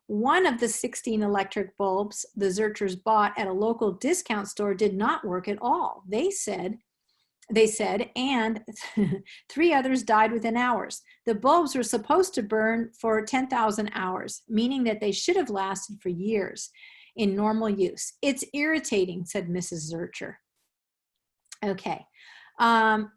One of the 16 electric bulbs the Zurchers bought at a local discount store did not work at all. They said, and 3 others died within hours. The bulbs were supposed to burn for 10,000 hours, meaning that they should have lasted for years in normal use. It's irritating, said Mrs. Zurcher. Okay.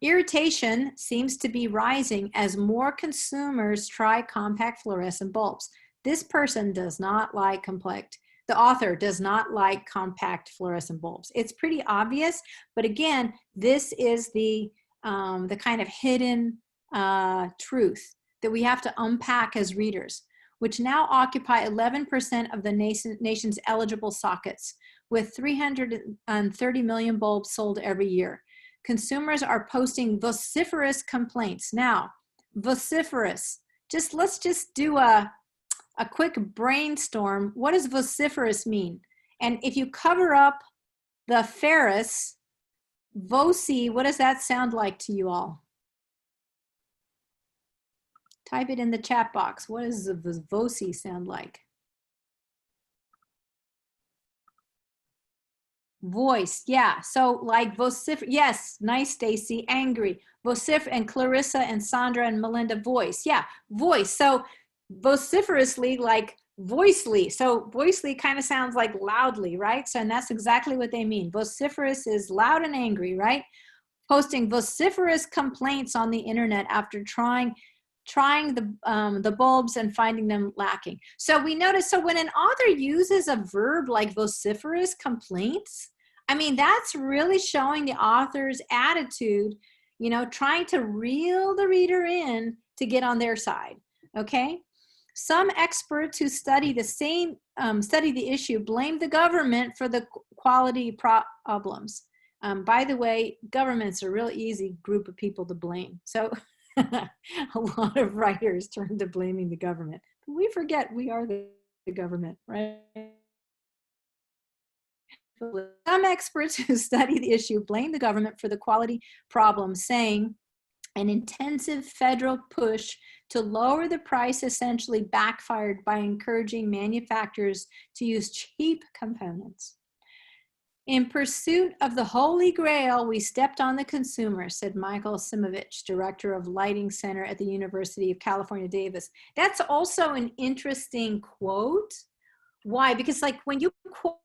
Irritation seems to be rising as more consumers try compact fluorescent bulbs. This person does not like the author does not like compact fluorescent bulbs. It's pretty obvious, but again, this is the kind of hidden truth that we have to unpack as readers, which now occupy 11% of the nation's eligible sockets, with 330 million bulbs sold every year. Consumers are posting vociferous complaints. Now, vociferous, let's just do a quick brainstorm. What does vociferous mean? And if you cover up the ferrous, voci, what does that sound like to you all? Type it in the chat box. What does the voci sound like? Voice, yeah. So like vociferous, yes, nice, Stacy, angry. Vociferous, and Clarissa and Sandra and Melinda, voice, yeah, voice. So vociferously, like voicely. So voicely kind of sounds like loudly, right? So, and that's exactly what they mean. Vociferous is loud and angry, right? Posting vociferous complaints on the internet after trying the bulbs and finding them lacking. So we notice, so when an author uses a verb like vociferous complaints, I mean, that's really showing the author's attitude, you know, trying to reel the reader in to get on their side, okay? Some experts who study the issue blame the government for the quality problems. By the way, government's a real easy group of people to blame. So a lot of writers turn to blaming the government. But we forget we are the government, right? Some experts who study the issue blame the government for the quality problem, saying an intensive federal push to lower the price essentially backfired by encouraging manufacturers to use cheap components. In pursuit of the Holy Grail, we stepped on the consumer, said Michael Simovich, director of Lighting Center at the University of California, Davis. That's also an interesting quote. Why? Because like when you quote,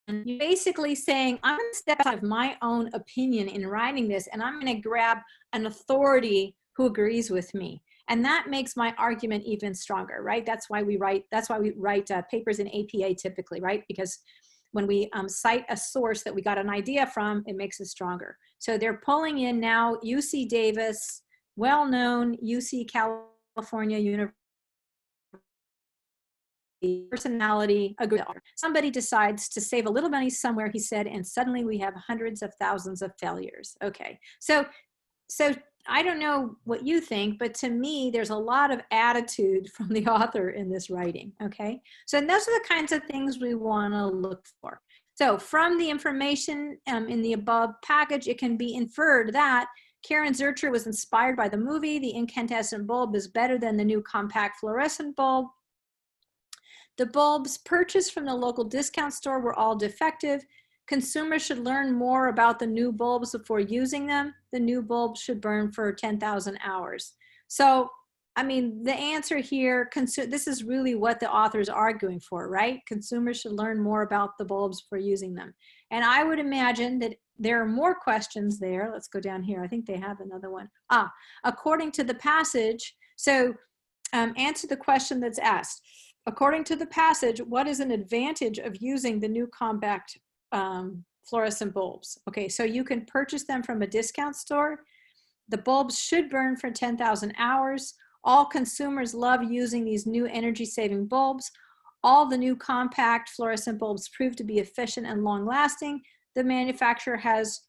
you're basically saying, I'm going to step out of my own opinion in writing this, and I'm going to grab an authority who agrees with me. And that makes my argument even stronger, right? That's why we write papers in APA typically, right? Because when we cite a source that we got an idea from, it makes it stronger. So they're pulling in now UC Davis, well-known UC California University personality, somebody decides to save a little money somewhere, he said, and suddenly we have hundreds of thousands of failures. Okay, so I don't know what you think, but to me, there's a lot of attitude from the author in this writing, okay? So those are the kinds of things we wanna look for. So from the information in the above package, it can be inferred that Karen Zurcher was inspired by the movie. The incandescent bulb is better than the new compact fluorescent bulb. The bulbs purchased from the local discount store were all defective. Consumers should learn more about the new bulbs before using them. The new bulbs should burn for 10,000 hours. So, I mean, the answer here, this is really what the author is arguing for, right? Consumers should learn more about the bulbs before using them. And I would imagine that there are more questions there. Let's go down here. I think they have another one. According to the passage, so answer the question that's asked. According to the passage, what is an advantage of using the new compact fluorescent bulbs? Okay, so you can purchase them from a discount store. The bulbs should burn for 10,000 hours. All consumers love using these new energy-saving bulbs. All the new compact fluorescent bulbs prove to be efficient and long-lasting. The manufacturer has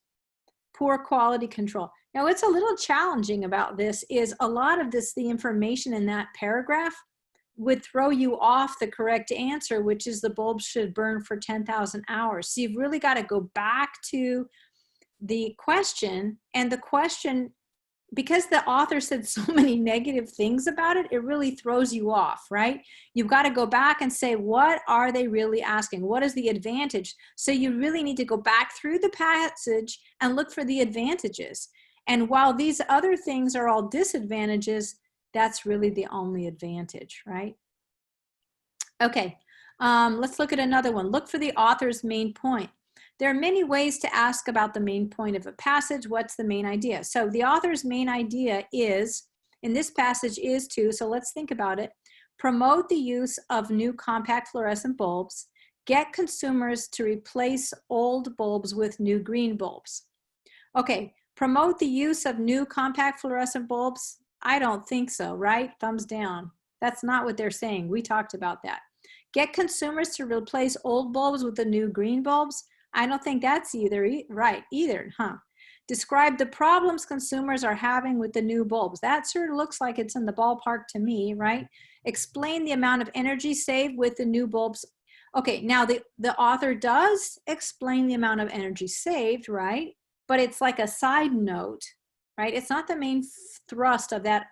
poor quality control. Now, what's a little challenging about this is a lot of this, the information in that paragraph, would throw you off the correct answer, which is the bulbs should burn for 10,000 hours. So you've really got to go back to the question, and the question because the author said so many negative things about it, it really throws you off, right? You've got to go back and say, what are they really asking? What is the advantage? So you really need to go back through the passage and look for the advantages. And while these other things are all disadvantages, that's really the only advantage, right? Okay, let's look at another one. Look for the author's main point. There are many ways to ask about the main point of a passage. What's the main idea? So the author's main idea is, in this passage is to, so let's think about it, promote the use of new compact fluorescent bulbs, get consumers to replace old bulbs with new green bulbs. Okay, promote the use of new compact fluorescent bulbs? I don't think so, right? Thumbs down. That's not what they're saying. We talked about that. Get consumers to replace old bulbs with the new green bulbs? I don't think that's right either, huh? Describe the problems consumers are having with the new bulbs. That sort of looks like it's in the ballpark to me, right? Explain the amount of energy saved with the new bulbs. Okay, now the author does explain the amount of energy saved, right? But it's like a side note, right? It's not the main thrust of that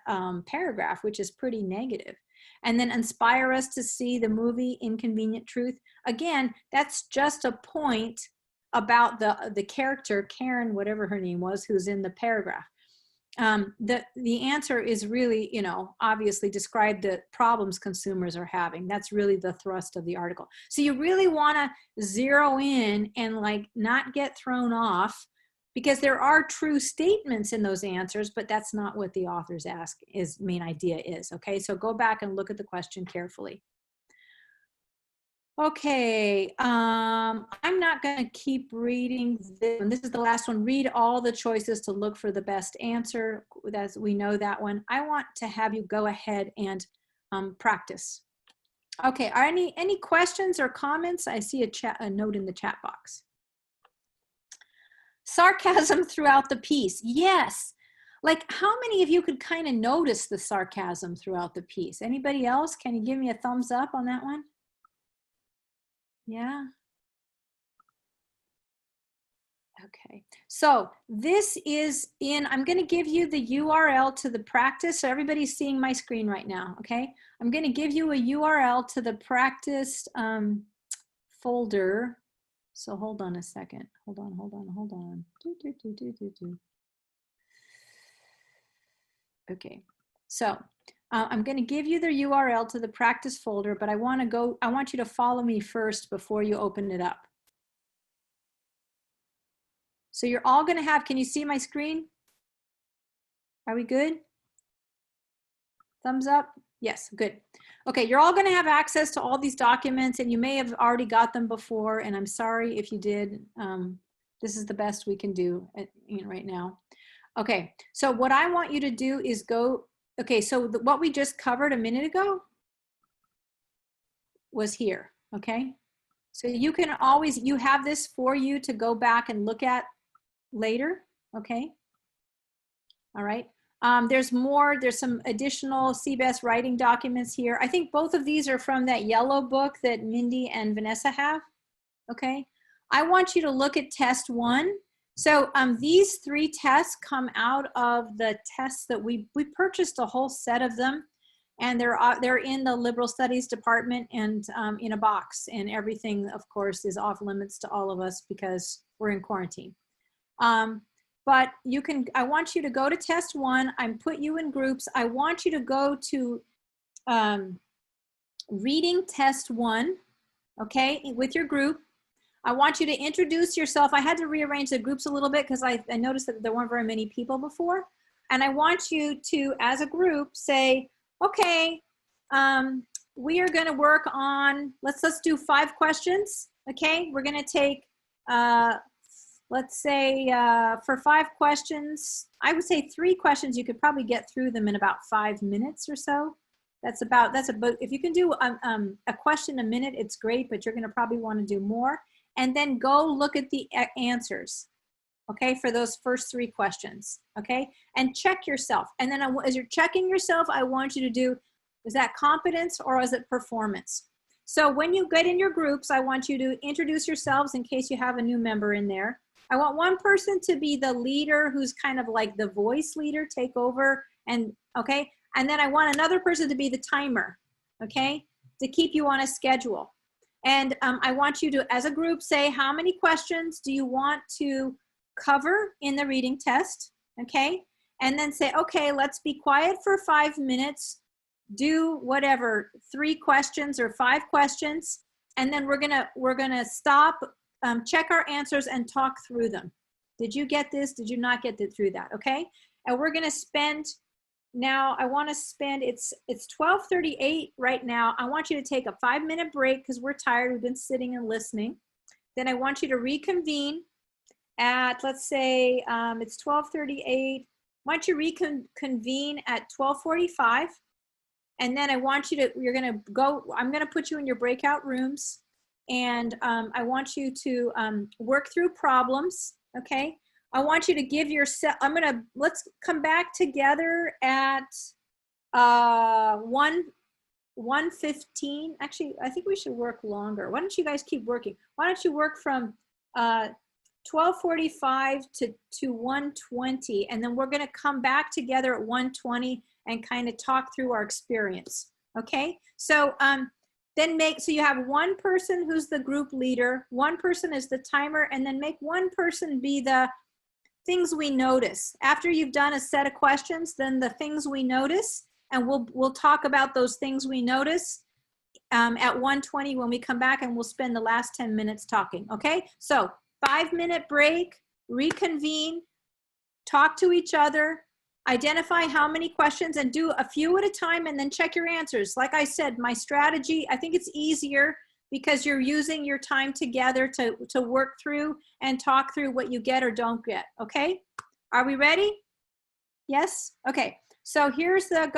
paragraph, which is pretty negative. And then inspire us to see the movie Inconvenient Truth. Again, that's just a point about the character, Karen, whatever her name was, who's in the paragraph. The answer is really, you know, obviously describe the problems consumers are having. That's really the thrust of the article. So you really want to zero in and like not get thrown off, because there are true statements in those answers, but that's not what the author's main idea is, okay? So go back and look at the question carefully. Okay, I'm not gonna keep reading this one. This is the last one. Read all the choices to look for the best answer. As we know that one. I want to have you go ahead and practice. Okay, are any questions or comments? I see a note in the chat box. Sarcasm throughout the piece. Yes. Like, how many of you could kind of notice the sarcasm throughout the piece? Anybody else? Can you give me a thumbs up on that one? Yeah. Okay. So this is I'm going to give you the URL to the practice. So everybody's seeing my screen right now. Okay. I'm going to give you a URL to the practice folder. So hold on a second. Hold on. Okay, so I'm going to give you the URL to the practice folder, but I want you to follow me first before you open it up. So you're all going to have, can you see my screen? Are we good? Thumbs up? Yes, good. Okay, you're all going to have access to all these documents, and you may have already got them before, and I'm sorry if you did. This is the best we can do right now. Okay, so what I want you to do is go, okay, so what we just covered a minute ago was here, okay? So you can always, you have this for you to go back and look at later, okay? All right. There's some additional CBEST writing documents here. I think both of these are from that yellow book that Mindy and Vanessa have, okay? I want you to look at test 1. So these 3 tests come out of the tests that we purchased a whole set of them, and they're in the liberal studies department and in a box, and everything of course is off limits to all of us because we're in quarantine. But I want you to go to test 1. I'm put you in groups. I want you to go to reading test 1, okay, with your group. I want you to introduce yourself. I had to rearrange the groups a little bit because I noticed that there weren't very many people before. And I want you to, as a group, say, okay, we are going to work on, let's do 5 questions. Okay, we're going to take, let's say for 5 questions, I would say 3 questions, you could probably get through them in about 5 minutes or so. That's about, if you can do a question a minute, it's great, but you're going to probably want to do more. And then go look at the answers, okay, for those first 3 questions, okay? And check yourself. And then as you're checking yourself, I want you to do, is that competence or is it performance? So when you get in your groups, I want you to introduce yourselves in case you have a new member in there. I want one person to be the leader who's kind of like the voice leader, take over, and okay? And then I want another person to be the timer, okay? To keep you on a schedule. And I want you to, as a group, say how many questions do you want to cover in the reading test, okay? And then say, okay, let's be quiet for 5 minutes, do whatever, 3 questions or 5 questions, and then we're gonna stop, check our answers and talk through them. Did you get this? Did you not get it through that? Okay. And we're gonna spend, now I wanna spend, it's 12:38 right now. I want you to take a 5-minute break because we're tired. We've been sitting and listening. Then I want you to reconvene at, let's say it's 12:38. Why don't you reconvene at 12:45? And then I want you to, you're gonna go, I'm gonna put you in your breakout rooms, and I want you to work through problems, okay? I want you to give yourself, let's come back together at 1:15. Actually, I think we should work longer. Why don't you guys keep working? Why don't you work from 12:45 to 1:20, and then we're gonna come back together at 1:20 and kind of talk through our experience, okay? So so you have one person who's the group leader, one person is the timer, and then make one person be the things we notice. After you've done a set of questions, then the things we notice, and we'll talk about those things we notice at 1:20 when we come back, and we'll spend the last 10 minutes talking, okay? So 5-minute break, reconvene, talk to each other, identify how many questions, and do a few at a time, and then check your answers. Like I said, my strategy, I think it's easier because you're using your time together to work through and talk through what you get or don't get, okay? Are we ready? Yes? Okay, so here's the,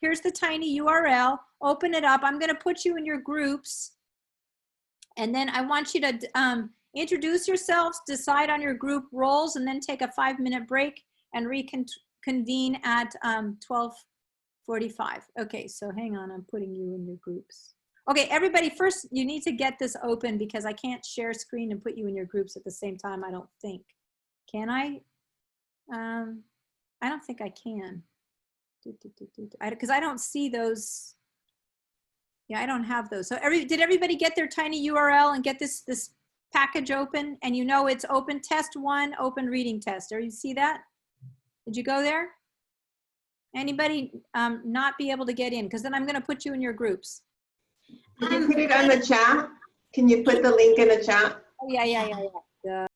here's the tiny URL, open it up. I'm gonna put you in your groups, and then I want you to introduce yourselves, decide on your group roles, and then take a 5-minute break and reconvene at 12:45. Okay, so hang on, I'm putting you in your groups. Okay, everybody, first you need to get this open because I can't share screen and put you in your groups at the same time, I don't think. Can I? I don't think I can. Because I don't see those. Yeah, I don't have those. So did everybody get their tiny URL and get this package open? And you know it's open test 1, open reading test. You see that? Did you go there? Anybody not be able to get in? Because then I'm going to put you in your groups. Can you put it on the chat? Can you put the link in the chat? Oh, yeah.